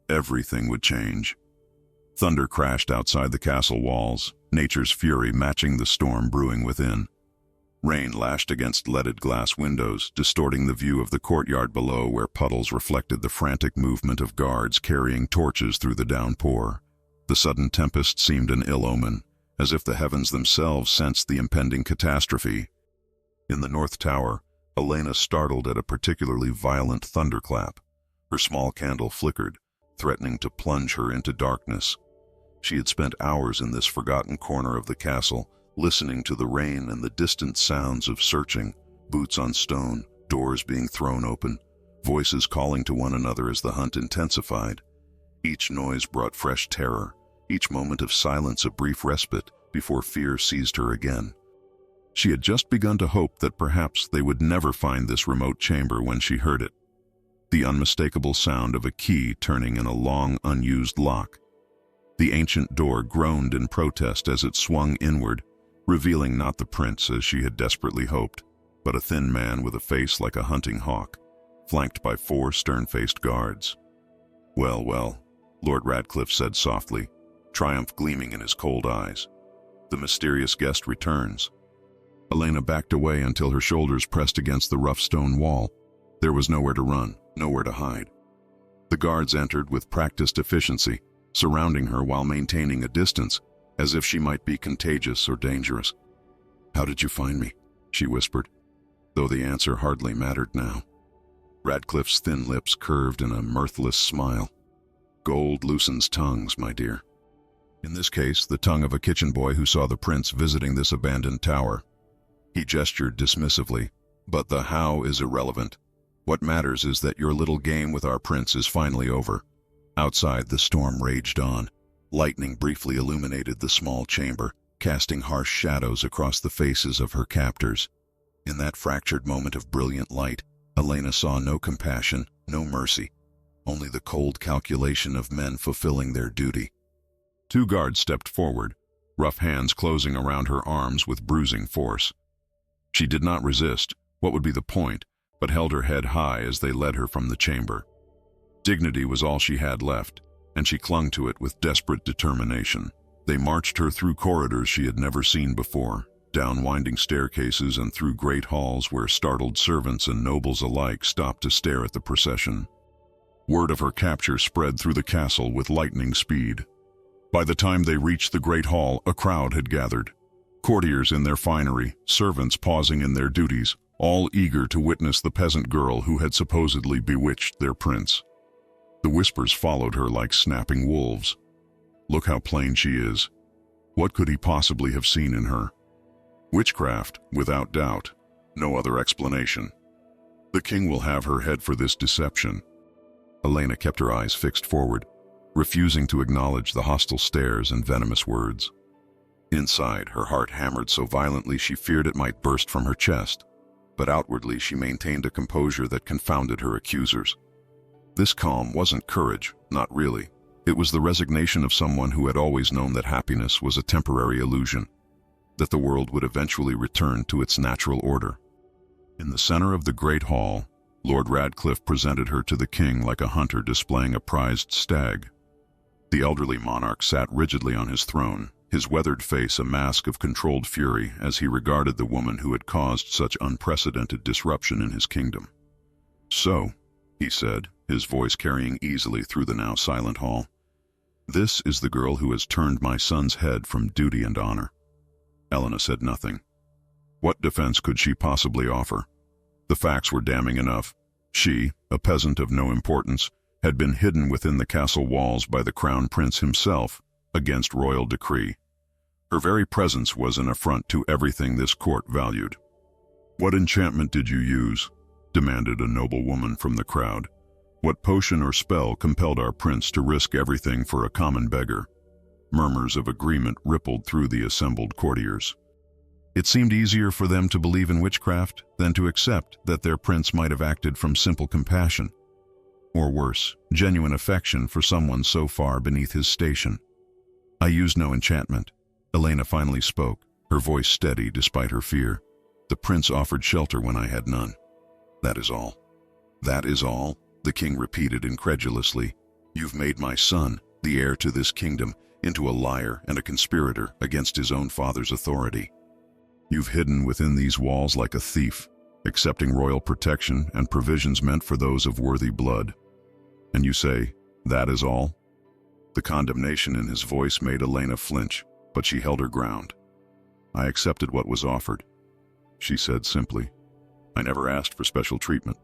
everything would change. Thunder crashed outside the castle walls, nature's fury matching the storm brewing within. Rain lashed against leaded glass windows, distorting the view of the courtyard below where puddles reflected the frantic movement of guards carrying torches through the downpour. The sudden tempest seemed an ill omen, as if the heavens themselves sensed the impending catastrophe. In the north tower, Elena startled at a particularly violent thunderclap. Her small candle flickered, threatening to plunge her into darkness. She had spent hours in this forgotten corner of the castle, listening to the rain and the distant sounds of searching, boots on stone, doors being thrown open, voices calling to one another as the hunt intensified. Each noise brought fresh terror, each moment of silence a brief respite before fear seized her again. She had just begun to hope that perhaps they would never find this remote chamber when she heard it. The unmistakable sound of a key turning in a long, unused lock. The ancient door groaned in protest as it swung inward, revealing not the prince as she had desperately hoped, but a thin man with a face like a hunting hawk, flanked by 4 stern-faced guards. "Well, well," Lord Radcliffe said softly, triumph gleaming in his cold eyes. "The mysterious guest returns." Elena backed away until her shoulders pressed against the rough stone wall. There was nowhere to run, nowhere to hide. The guards entered with practiced efficiency, surrounding her while maintaining a distance, as if she might be contagious or dangerous. "How did you find me?" she whispered, though the answer hardly mattered now. Radcliffe's thin lips curved in a mirthless smile. "Gold loosens tongues, my dear. In this case, the tongue of a kitchen boy who saw the prince visiting this abandoned tower." He gestured dismissively, "But the how is irrelevant. What matters is that your little game with our prince is finally over." Outside, the storm raged on. Lightning briefly illuminated the small chamber, casting harsh shadows across the faces of her captors. In that fractured moment of brilliant light, Elena saw no compassion, no mercy, only the cold calculation of men fulfilling their duty. 2 guards stepped forward, rough hands closing around her arms with bruising force. She did not resist, what would be the point, but held her head high as they led her from the chamber. Dignity was all she had left, and she clung to it with desperate determination. They marched her through corridors she had never seen before, down winding staircases and through great halls where startled servants and nobles alike stopped to stare at the procession. Word of her capture spread through the castle with lightning speed. By the time they reached the great hall, a crowd had gathered. Courtiers in their finery, servants pausing in their duties, all eager to witness the peasant girl who had supposedly bewitched their prince. The whispers followed her like snapping wolves. "Look how plain she is. What could he possibly have seen in her? Witchcraft, without doubt. No other explanation. The king will have her head for this deception." Elena kept her eyes fixed forward, refusing to acknowledge the hostile stares and venomous words. Inside, her heart hammered so violently she feared it might burst from her chest, but outwardly she maintained a composure that confounded her accusers. This calm wasn't courage, not really. It was the resignation of someone who had always known that happiness was a temporary illusion, that the world would eventually return to its natural order. In the center of the great hall, Lord Radcliffe presented her to the king like a hunter displaying a prized stag. The elderly monarch sat rigidly on his throne, his weathered face a mask of controlled fury as he regarded the woman who had caused such unprecedented disruption in his kingdom. "So," he said, his voice carrying easily through the now silent hall, "this is the girl who has turned my son's head from duty and honor." Elena said nothing. What defense could she possibly offer? The facts were damning enough. She, a peasant of no importance, had been hidden within the castle walls by the crown prince himself, against royal decree. Her very presence was an affront to everything this court valued. "What enchantment did you use?" demanded a noble woman from the crowd. "What potion or spell compelled our prince to risk everything for a common beggar?" Murmurs of agreement rippled through the assembled courtiers. It seemed easier for them to believe in witchcraft than to accept that their prince might have acted from simple compassion, or worse, genuine affection for someone so far beneath his station. "I used no enchantment," Elena finally spoke, her voice steady despite her fear. "The prince offered shelter when I had none. That is all." "That is all?" the king repeated incredulously. "You've made my son, the heir to this kingdom, into a liar and a conspirator against his own father's authority. You've hidden within these walls like a thief, accepting royal protection and provisions meant for those of worthy blood. And you say, that is all?" The condemnation in his voice made Elena flinch, but she held her ground. "I accepted what was offered," she said simply. "I never asked for special treatment."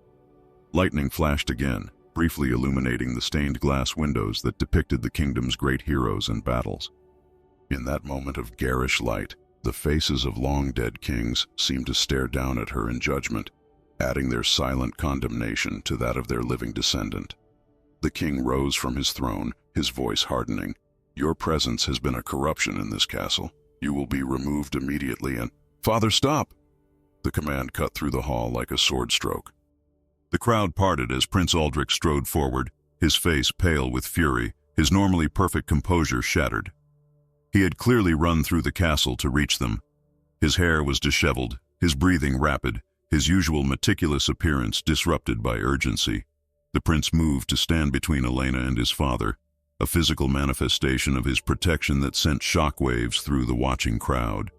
Lightning flashed again, briefly illuminating the stained glass windows that depicted the kingdom's great heroes and battles. In that moment of garish light, the faces of long-dead kings seemed to stare down at her in judgment, adding their silent condemnation to that of their living descendant. The king rose from his throne, his voice hardening. "Your presence has been a corruption in this castle. You will be removed immediately and—" "Father, stop!" The command cut through the hall like a sword stroke. The crowd parted as Prince Aldrich strode forward, his face pale with fury, his normally perfect composure shattered. He had clearly run through the castle to reach them. His hair was disheveled, his breathing rapid, his usual meticulous appearance disrupted by urgency. The prince moved to stand between Elena and his father, a physical manifestation of his protection that sent shockwaves through the watching crowd.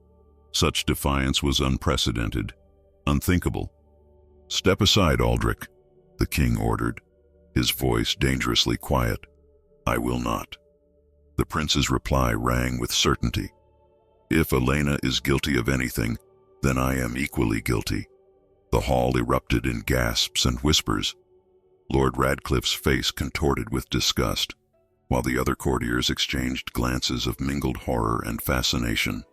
Such defiance was unprecedented, unthinkable. "Step aside, Aldrich," the king ordered, his voice dangerously quiet. "I will not." The prince's reply rang with certainty. "If Elena is guilty of anything, then I am equally guilty." The hall erupted in gasps and whispers. Lord Radcliffe's face contorted with disgust, while the other courtiers exchanged glances of mingled horror and fascination.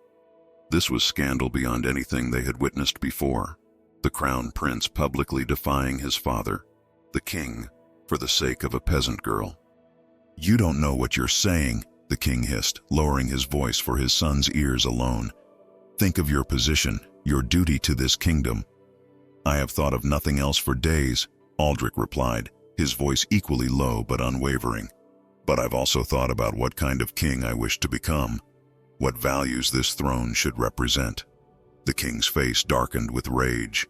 This was scandal beyond anything they had witnessed before. The crown prince publicly defying his father, the king, for the sake of a peasant girl. "You don't know what you're saying," the king hissed, lowering his voice for his son's ears alone. "Think of your position, your duty to this kingdom." "I have thought of nothing else for days," Aldrich replied, his voice equally low but unwavering. "But I've also thought about what kind of king I wish to become, what values this throne should represent." The king's face darkened with rage.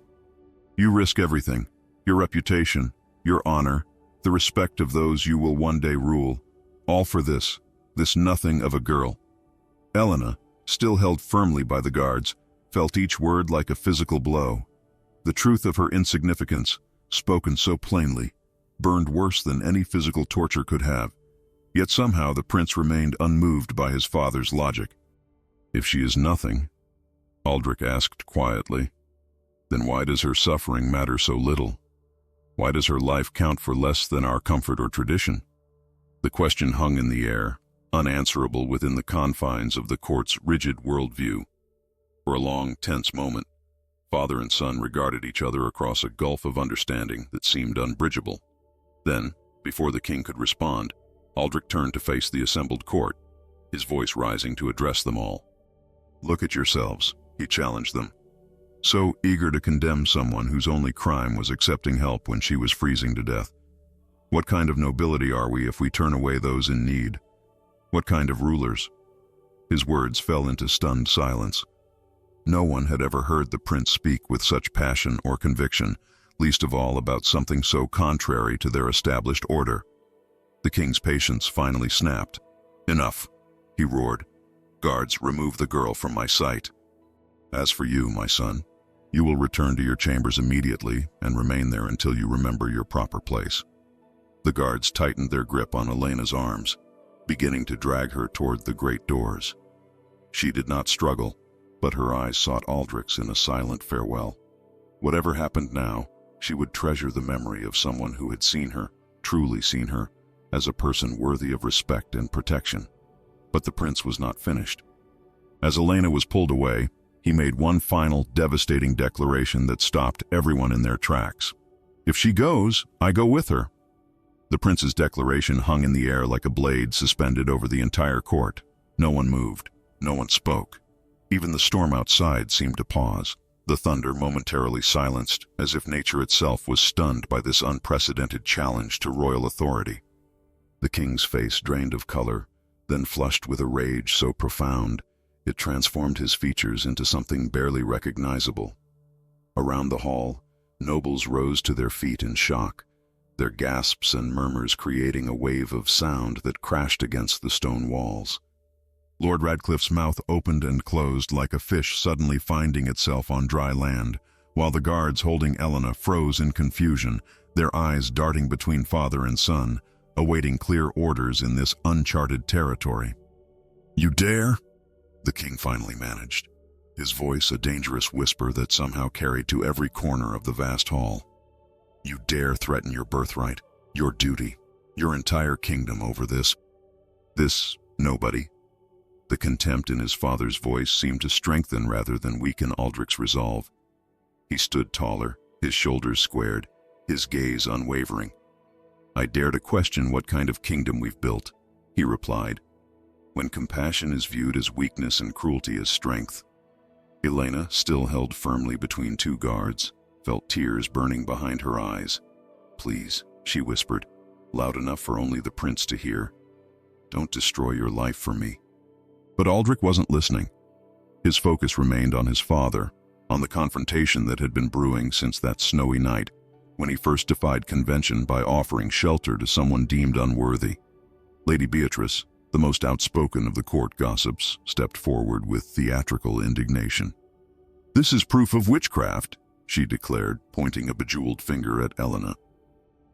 "You risk everything, your reputation, your honor, the respect of those you will one day rule, all for this nothing of a girl." Elena, still held firmly by the guards, felt each word like a physical blow. The truth of her insignificance, spoken so plainly, burned worse than any physical torture could have. Yet somehow the prince remained unmoved by his father's logic. "If she is nothing," Aldrich asked quietly, "then why does her suffering matter so little? Why does her life count for less than our comfort or tradition?" The question hung in the air, unanswerable within the confines of the court's rigid worldview. For a long, tense moment, father and son regarded each other across a gulf of understanding that seemed unbridgeable. Then, before the king could respond, Aldrich turned to face the assembled court, his voice rising to address them all. "Look at yourselves," he challenged them. "So eager to condemn someone whose only crime was accepting help when she was freezing to death. What kind of nobility are we if we turn away those in need? What kind of rulers?" His words fell into stunned silence. No one had ever heard the prince speak with such passion or conviction, least of all about something so contrary to their established order. The king's patience finally snapped. "Enough," he roared. "Guards, remove the girl from my sight. As for you, my son, you will return to your chambers immediately and remain there until you remember your proper place." The guards tightened their grip on Elena's arms, beginning to drag her toward the great doors. She did not struggle, but her eyes sought Aldrich's in a silent farewell. Whatever happened now, she would treasure the memory of someone who had seen her, truly seen her, as a person worthy of respect and protection. But the prince was not finished. As Elena was pulled away, he made one final, devastating declaration that stopped everyone in their tracks. "If she goes, I go with her." The prince's declaration hung in the air like a blade suspended over the entire court. No one moved. No one spoke. Even the storm outside seemed to pause, the thunder momentarily silenced, as if nature itself was stunned by this unprecedented challenge to royal authority. The king's face drained of color, then flushed with a rage so profound, it transformed his features into something barely recognizable. Around the hall, nobles rose to their feet in shock, their gasps and murmurs creating a wave of sound that crashed against the stone walls. Lord Radcliffe's mouth opened and closed like a fish suddenly finding itself on dry land, while the guards holding Elena froze in confusion, their eyes darting between father and son, awaiting clear orders in this uncharted territory. "You dare?" the king finally managed, his voice a dangerous whisper that somehow carried to every corner of the vast hall. "You dare threaten your birthright, your duty, your entire kingdom over this nobody?" The contempt in his father's voice seemed to strengthen rather than weaken Aldrich's resolve. He stood taller, his shoulders squared, his gaze unwavering. "I dare to question what kind of kingdom we've built," he replied, "when compassion is viewed as weakness and cruelty as strength." Elena, still held firmly between two guards, felt tears burning behind her eyes. "Please," she whispered, loud enough for only the prince to hear, "don't destroy your life for me." But Aldrich wasn't listening. His focus remained on his father, on the confrontation that had been brewing since that snowy night, when he first defied convention by offering shelter to someone deemed unworthy. Lady Beatrice, the most outspoken of the court gossips, stepped forward with theatrical indignation. "This is proof of witchcraft," she declared, pointing a bejeweled finger at Elena.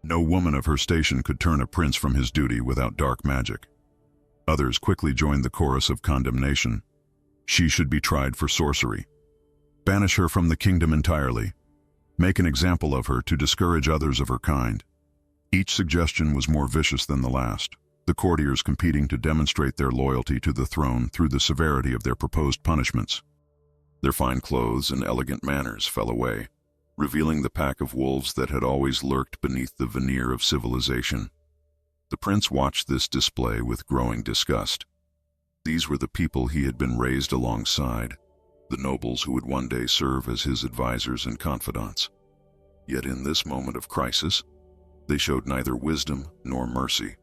"No woman of her station could turn a prince from his duty without dark magic." Others quickly joined the chorus of condemnation. "She should be tried for sorcery. Banish her from the kingdom entirely. Make an example of her to discourage others of her kind." Each suggestion was more vicious than the last, the courtiers competing to demonstrate their loyalty to the throne through the severity of their proposed punishments. Their fine clothes and elegant manners fell away, revealing the pack of wolves that had always lurked beneath the veneer of civilization. The prince watched this display with growing disgust. These were the people he had been raised alongside, the nobles who would one day serve as his advisors and confidants. Yet in this moment of crisis, they showed neither wisdom nor mercy,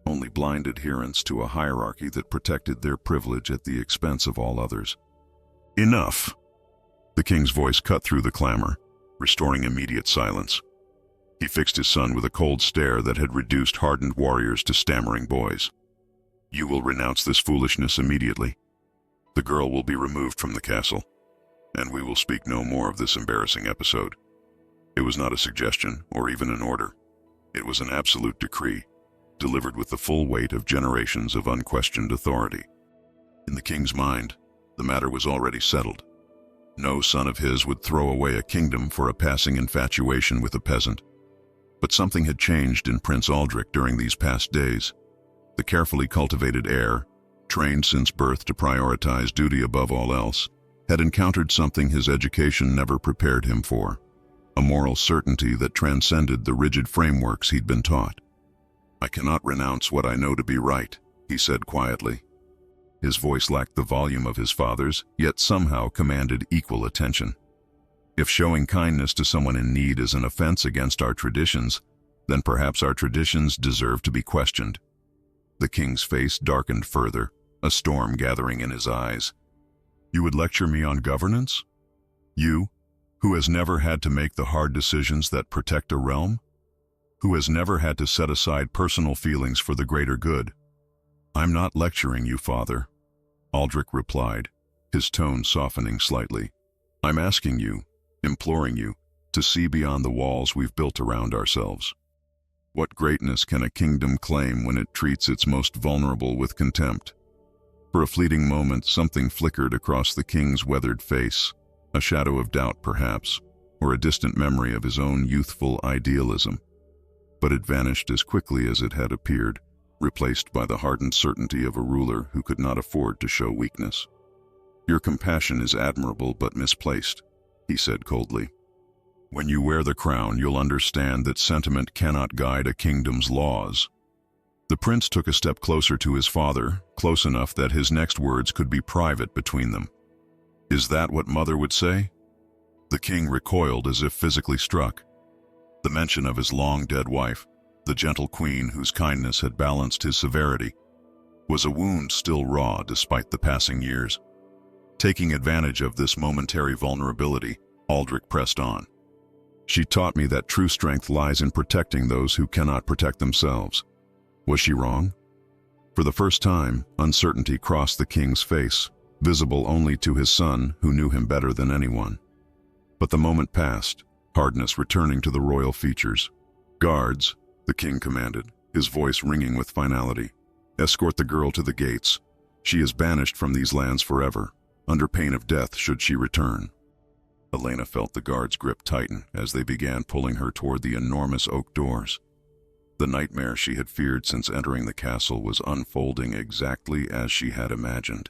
only blind adherence to a hierarchy that protected their privilege at the expense of all others. "Enough!" The king's voice cut through the clamor, restoring immediate silence. He fixed his son with a cold stare that had reduced hardened warriors to stammering boys. "You will renounce this foolishness immediately. The girl will be removed from the castle, and we will speak no more of this embarrassing episode." It was not a suggestion or even an order. It was an absolute decree, delivered with the full weight of generations of unquestioned authority. In the king's mind, the matter was already settled. No son of his would throw away a kingdom for a passing infatuation with a peasant. But something had changed in Prince Aldrich during these past days. The carefully cultivated heir, trained since birth to prioritize duty above all else, had encountered something his education never prepared him for, a moral certainty that transcended the rigid frameworks he'd been taught. "I cannot renounce what I know to be right," he said quietly. His voice lacked the volume of his father's, yet somehow commanded equal attention. "If showing kindness to someone in need is an offense against our traditions, then perhaps our traditions deserve to be questioned." The king's face darkened further, a storm gathering in his eyes. "You would lecture me on governance? You, who has never had to make the hard decisions that protect a realm? Who has never had to set aside personal feelings for the greater good?" "I'm not lecturing you, father," Aldrich replied, his tone softening slightly. "I'm asking you, imploring you, to see beyond the walls we've built around ourselves. What greatness can a kingdom claim when it treats its most vulnerable with contempt?" For a fleeting moment, something flickered across the king's weathered face, a shadow of doubt perhaps, or a distant memory of his own youthful idealism. But it vanished as quickly as it had appeared, replaced by the hardened certainty of a ruler who could not afford to show weakness. "Your compassion is admirable but misplaced," he said coldly. "When you wear the crown, you'll understand that sentiment cannot guide a kingdom's laws." The prince took a step closer to his father, close enough that his next words could be private between them. "Is that what mother would say?" The king recoiled as if physically struck. The mention of his long-dead wife, the gentle queen whose kindness had balanced his severity, was a wound still raw despite the passing years. Taking advantage of this momentary vulnerability, Aldrich pressed on. She taught me that true strength lies in protecting those who cannot protect themselves. Was she wrong? For the first time, uncertainty crossed the king's face, visible only to his son, who knew him better than anyone. But the moment passed, hardness returning to the royal features. "Guards," the king commanded, his voice ringing with finality. "Escort the girl to the gates. She is banished from these lands forever, under pain of death should she return." Elena felt the guards' grip tighten as they began pulling her toward the enormous oak doors. The nightmare she had feared since entering the castle was unfolding exactly as she had imagined.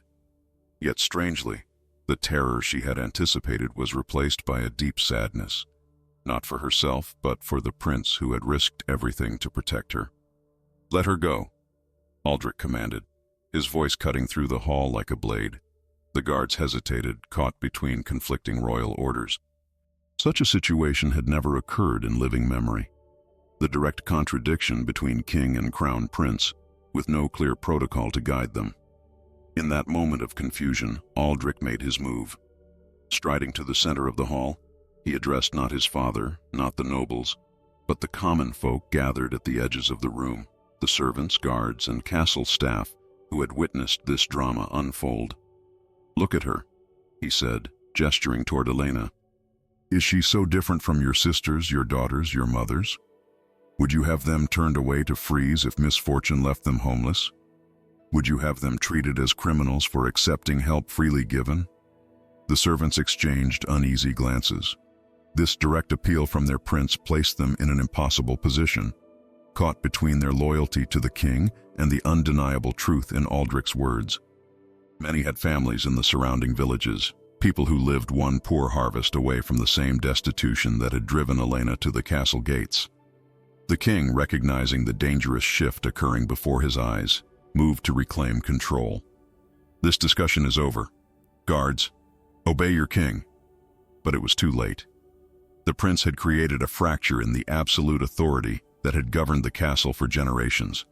Yet strangely, the terror she had anticipated was replaced by a deep sadness, not for herself, but for the prince who had risked everything to protect her. "Let her go," Aldrich commanded, his voice cutting through the hall like a blade. The guards hesitated, caught between conflicting royal orders. Such a situation had never occurred in living memory. The direct contradiction between king and crown prince, with no clear protocol to guide them. In that moment of confusion, Aldrich made his move. Striding to the center of the hall, he addressed not his father, not the nobles, but the common folk gathered at the edges of the room, the servants, guards, and castle staff who had witnessed this drama unfold. "Look at her," he said, gesturing toward Elena. "Is she so different from your sisters, your daughters, your mothers? Would you have them turned away to freeze if misfortune left them homeless? Would you have them treated as criminals for accepting help freely given?" The servants exchanged uneasy glances. This direct appeal from their prince placed them in an impossible position, caught between their loyalty to the king and the undeniable truth in Aldrich's words. Many had families in the surrounding villages, people who lived one poor harvest away from the same destitution that had driven Elena to the castle gates. The king, recognizing the dangerous shift occurring before his eyes, moved to reclaim control. "This discussion is over. Guards, obey your king." But it was too late. The prince had created a fracture in the absolute authority that had governed the castle for generations.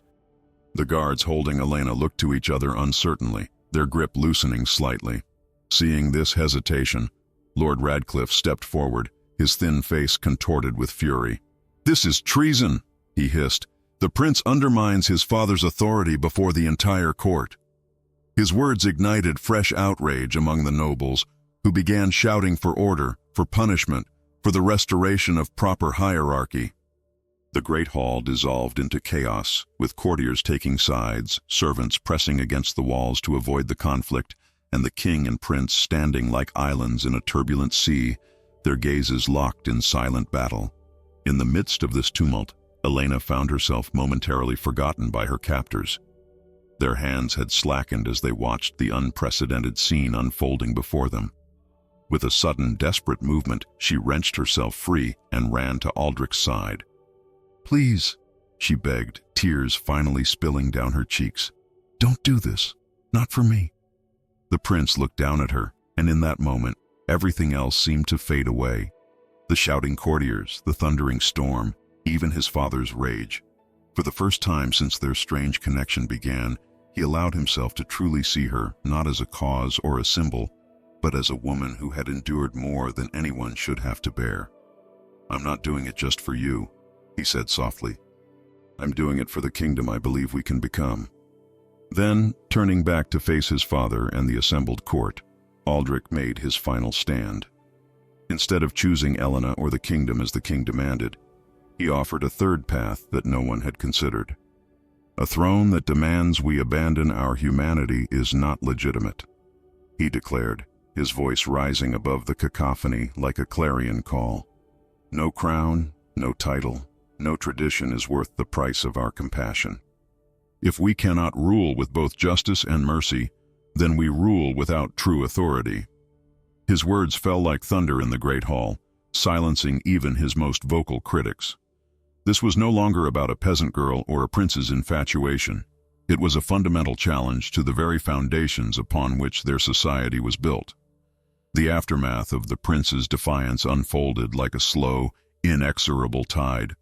The guards holding Elena looked to each other uncertainly, their grip loosening slightly. Seeing this hesitation, Lord Radcliffe stepped forward, his thin face contorted with fury. "This is treason," he hissed. "The prince undermines his father's authority before the entire court." His words ignited fresh outrage among the nobles, who began shouting for order, for punishment, for the restoration of proper hierarchy. The great hall dissolved into chaos, with courtiers taking sides, servants pressing against the walls to avoid the conflict, and the king and prince standing like islands in a turbulent sea, their gazes locked in silent battle. In the midst of this tumult, Elena found herself momentarily forgotten by her captors. Their hands had slackened as they watched the unprecedented scene unfolding before them. With a sudden, desperate movement, she wrenched herself free and ran to Aldrich's side. "Please," she begged, tears finally spilling down her cheeks. "Don't do this. Not for me." The prince looked down at her, and in that moment, everything else seemed to fade away. The shouting courtiers, the thundering storm, even his father's rage. For the first time since their strange connection began, he allowed himself to truly see her, not as a cause or a symbol, but as a woman who had endured more than anyone should have to bear. "I'm not doing it just for you," he said softly. "I'm doing it for the kingdom I believe we can become." Then, turning back to face his father and the assembled court, Aldrich made his final stand. Instead of choosing Elena or the kingdom as the king demanded, he offered a third path that no one had considered. "A throne that demands we abandon our humanity is not legitimate," he declared, his voice rising above the cacophony like a clarion call. "No crown, no title, no tradition is worth the price of our compassion. If we cannot rule with both justice and mercy, then we rule without true authority." His words fell like thunder in the great hall, silencing even his most vocal critics. This was no longer about a peasant girl or a prince's infatuation. It was a fundamental challenge to the very foundations upon which their society was built. The aftermath of the prince's defiance unfolded like a slow, inexorable tide,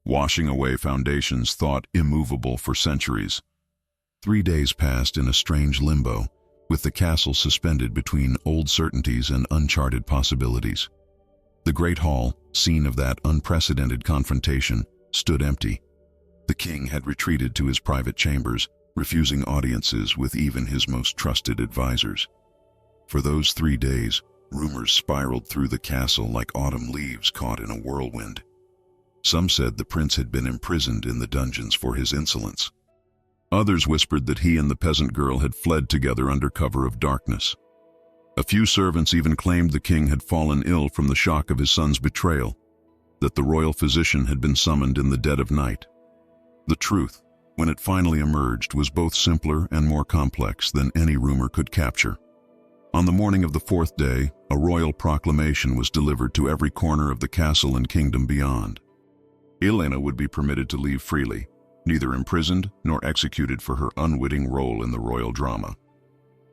washing away foundations thought immovable for centuries. 3 days passed in a strange limbo, with the castle suspended between old certainties and uncharted possibilities. The great hall, scene of that unprecedented confrontation, stood empty. The king had retreated to his private chambers, refusing audiences with even his most trusted advisors. For those 3 days, rumors spiraled through the castle like autumn leaves caught in a whirlwind. Some said the prince had been imprisoned in the dungeons for his insolence. Others whispered that he and the peasant girl had fled together under cover of darkness. A few servants even claimed the king had fallen ill from the shock of his son's betrayal, that the royal physician had been summoned in the dead of night. The truth, when it finally emerged, was both simpler and more complex than any rumor could capture. On the morning of the 4th day, a royal proclamation was delivered to every corner of the castle and kingdom beyond. Elena would be permitted to leave freely, neither imprisoned nor executed for her unwitting role in the royal drama.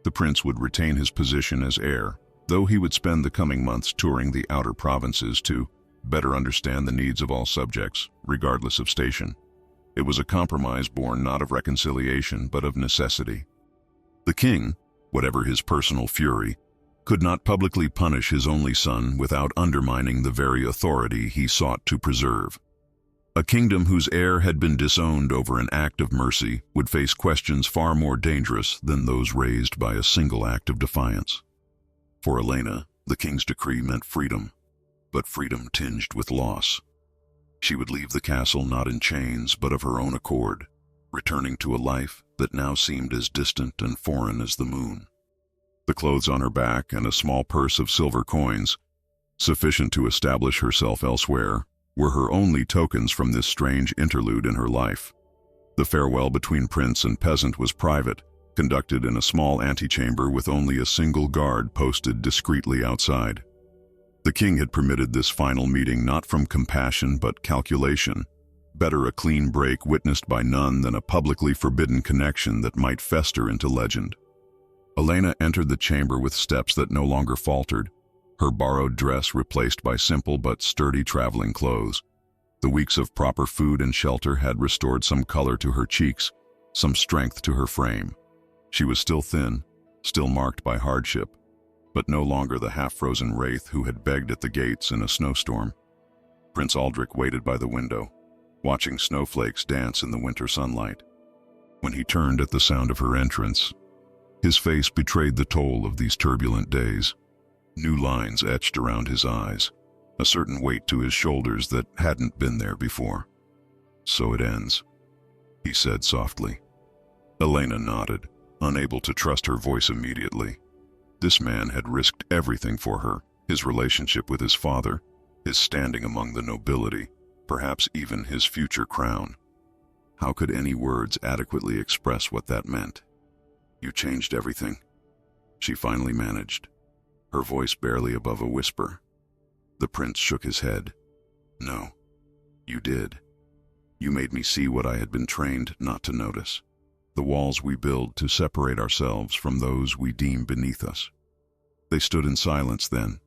The prince would retain his position as heir, though he would spend the coming months touring the outer provinces to better understand the needs of all subjects, regardless of station. It was a compromise born not of reconciliation, but of necessity. The king, whatever his personal fury, could not publicly punish his only son without undermining the very authority he sought to preserve. A kingdom whose heir had been disowned over an act of mercy would face questions far more dangerous than those raised by a single act of defiance. For Elena, the king's decree meant freedom, but freedom tinged with loss. She would leave the castle not in chains, but of her own accord, returning to a life that now seemed as distant and foreign as the moon. The clothes on her back and a small purse of silver coins, sufficient to establish herself elsewhere, were her only tokens from this strange interlude in her life. The farewell between prince and peasant was private, conducted in a small antechamber with only a single guard posted discreetly outside. The king had permitted this final meeting not from compassion but calculation. Better a clean break witnessed by none than a publicly forbidden connection that might fester into legend. Elena entered the chamber with steps that no longer faltered, her borrowed dress replaced by simple but sturdy traveling clothes. The weeks of proper food and shelter had restored some color to her cheeks, some strength to her frame. She was still thin, still marked by hardship, but no longer the half-frozen wraith who had begged at the gates in a snowstorm. Prince Aldrich waited by the window, watching snowflakes dance in the winter sunlight. When he turned at the sound of her entrance, his face betrayed the toll of these turbulent days. New lines etched around his eyes, a certain weight to his shoulders that hadn't been there before. "So it ends," he said softly. Elena nodded, unable to trust her voice immediately. This man had risked everything for her, his relationship with his father, his standing among the nobility, perhaps even his future crown. How could any words adequately express what that meant? "You changed everything," she finally managed, her voice barely above a whisper. The prince shook his head. "No, you did. You made me see what I had been trained not to notice. The walls we build to separate ourselves from those we deem beneath us." They stood in silence then,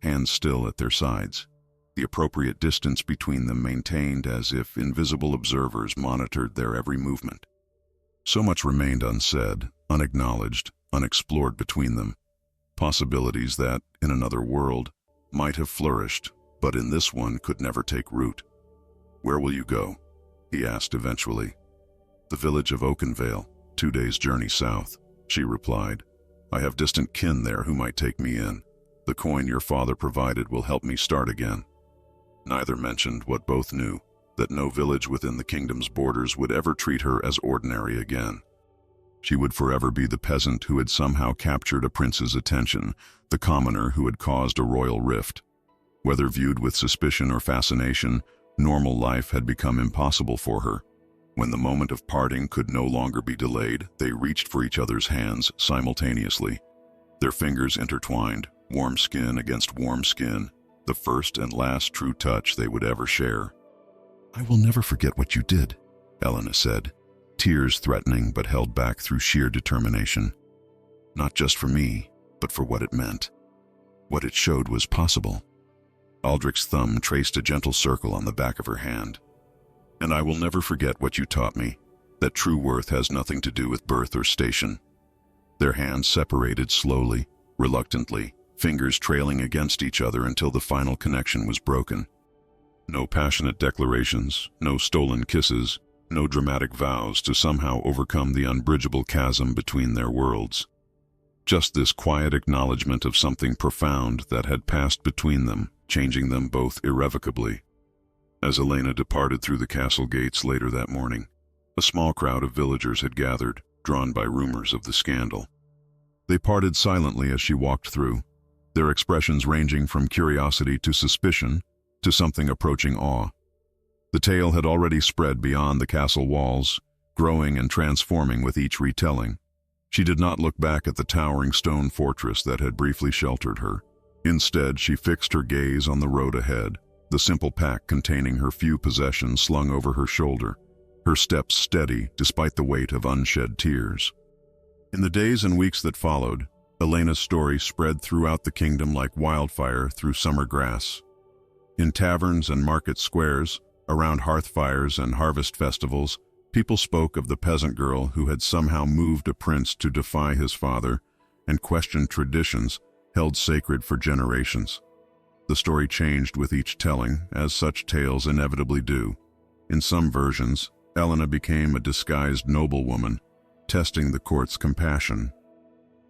hands still at their sides, the appropriate distance between them maintained as if invisible observers monitored their every movement. So much remained unsaid, unacknowledged, unexplored between them. Possibilities that, in another world, might have flourished, but in this one could never take root. "Where will you go?" he asked eventually. "The village of Oakenvale, 2 days' journey south," she replied. "I have distant kin there who might take me in. The coin your father provided will help me start again." Neither mentioned what both knew, that no village within the kingdom's borders would ever treat her as ordinary again. She would forever be the peasant who had somehow captured a prince's attention, the commoner who had caused a royal rift. Whether viewed with suspicion or fascination, normal life had become impossible for her. When the moment of parting could no longer be delayed, they reached for each other's hands simultaneously. Their fingers intertwined, warm skin against warm skin, the first and last true touch they would ever share. "I will never forget what you did," Elena said, tears threatening but held back through sheer determination. Not just for me, but for what it meant. What it showed was possible. Aldrich's thumb traced a gentle circle on the back of her hand. "And I will never forget what you taught me, that true worth has nothing to do with birth or station." Their hands separated slowly, reluctantly, fingers trailing against each other until the final connection was broken. No passionate declarations, no stolen kisses, no dramatic vows to somehow overcome the unbridgeable chasm between their worlds. Just this quiet acknowledgement of something profound that had passed between them, changing them both irrevocably. As Elena departed through the castle gates later that morning, a small crowd of villagers had gathered, drawn by rumors of the scandal. They parted silently as she walked through, their expressions ranging from curiosity to suspicion to something approaching awe. The tale had already spread beyond the castle walls, growing and transforming with each retelling. She did not look back at the towering stone fortress that had briefly sheltered her. Instead, she fixed her gaze on the road ahead, the simple pack containing her few possessions slung over her shoulder, her steps steady despite the weight of unshed tears. In the days and weeks that followed, Elena's story spread throughout the kingdom like wildfire through summer grass. In taverns and market squares, around hearth fires and harvest festivals, people spoke of the peasant girl who had somehow moved a prince to defy his father and question traditions held sacred for generations. The story changed with each telling, as such tales inevitably do. In some versions, Elena became a disguised noblewoman, testing the court's compassion.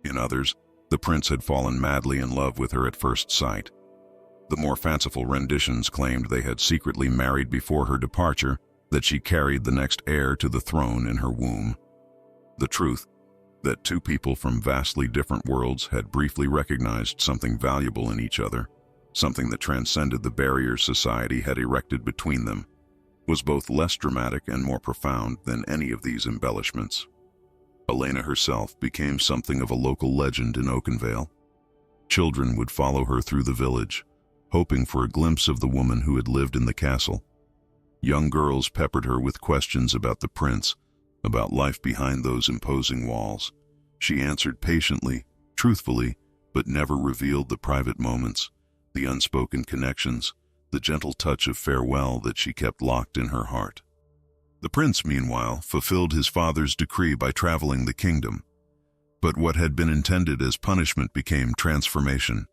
In others, the prince had fallen madly in love with her at first sight. The more fanciful renditions claimed they had secretly married before her departure, that she carried the next heir to the throne in her womb. The truth, that two people from vastly different worlds had briefly recognized something valuable in each other, something that transcended the barriers society had erected between them, was both less dramatic and more profound than any of these embellishments. Elena herself became something of a local legend in Oakenvale. Children would follow her through the village, hoping for a glimpse of the woman who had lived in the castle. Young girls peppered her with questions about the prince, about life behind those imposing walls. She answered patiently, truthfully, but never revealed the private moments, the unspoken connections, the gentle touch of farewell that she kept locked in her heart. The prince, meanwhile, fulfilled his father's decree by traveling the kingdom. But what had been intended as punishment became transformation.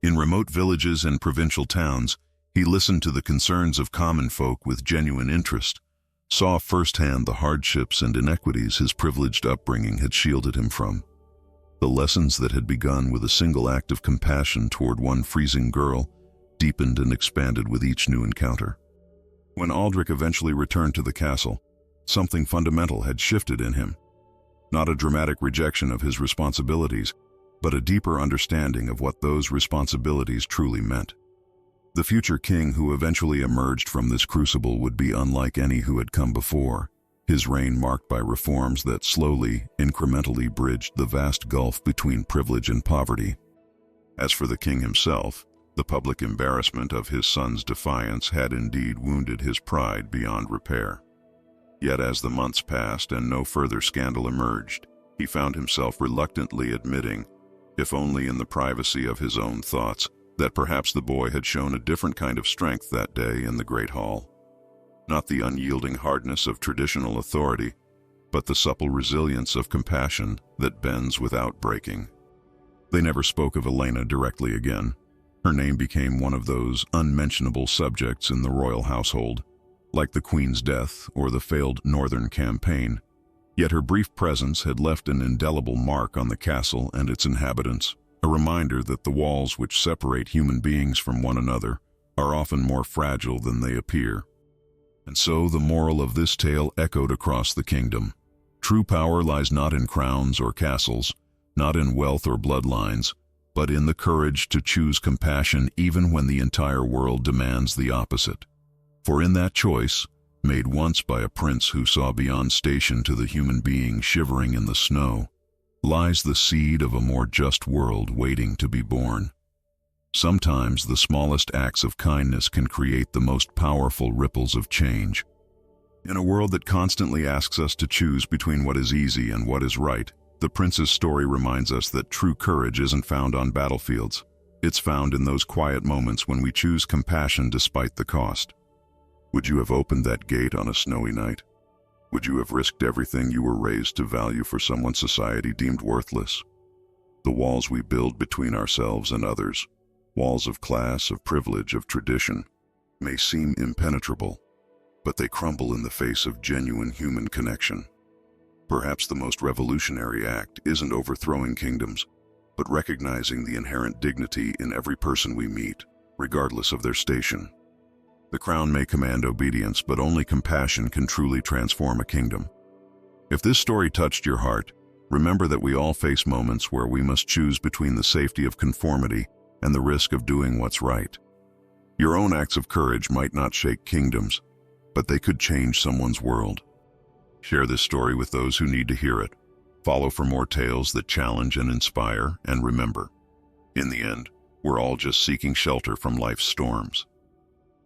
In remote villages and provincial towns, he listened to the concerns of common folk with genuine interest, saw firsthand the hardships and inequities his privileged upbringing had shielded him from. The lessons that had begun with a single act of compassion toward one freezing girl deepened and expanded with each new encounter. When Aldrich eventually returned to the castle, something fundamental had shifted in him. Not a dramatic rejection of his responsibilities, but a deeper understanding of what those responsibilities truly meant. The future king who eventually emerged from this crucible would be unlike any who had come before, his reign marked by reforms that slowly, incrementally bridged the vast gulf between privilege and poverty. As for the king himself, the public embarrassment of his son's defiance had indeed wounded his pride beyond repair. Yet as the months passed and no further scandal emerged, he found himself reluctantly admitting, if only in the privacy of his own thoughts, that perhaps the boy had shown a different kind of strength that day in the Great Hall. Not the unyielding hardness of traditional authority, but the supple resilience of compassion that bends without breaking. They never spoke of Elena directly again. Her name became one of those unmentionable subjects in the royal household, like the Queen's death or the failed Northern campaign. Yet her brief presence had left an indelible mark on the castle and its inhabitants, a reminder that the walls which separate human beings from one another are often more fragile than they appear. And so the moral of this tale echoed across the kingdom. True power lies not in crowns or castles, not in wealth or bloodlines, but in the courage to choose compassion even when the entire world demands the opposite. For in that choice, made once by a prince who saw beyond station to the human being shivering in the snow, lies the seed of a more just world waiting to be born. Sometimes the smallest acts of kindness can create the most powerful ripples of change. In a world that constantly asks us to choose between what is easy and what is right, the prince's story reminds us that true courage isn't found on battlefields. It's found in those quiet moments when we choose compassion despite the cost. Would you have opened that gate on a snowy night? Would you have risked everything you were raised to value for someone society deemed worthless? The walls we build between ourselves and others, walls of class, of privilege, of tradition, may seem impenetrable, but they crumble in the face of genuine human connection. Perhaps the most revolutionary act isn't overthrowing kingdoms, but recognizing the inherent dignity in every person we meet, regardless of their station. The crown may command obedience, but only compassion can truly transform a kingdom. If this story touched your heart, remember that we all face moments where we must choose between the safety of conformity and the risk of doing what's right. Your own acts of courage might not shake kingdoms, but they could change someone's world. Share this story with those who need to hear it. Follow for more tales that challenge and inspire, and remember, in the end, we're all just seeking shelter from life's storms.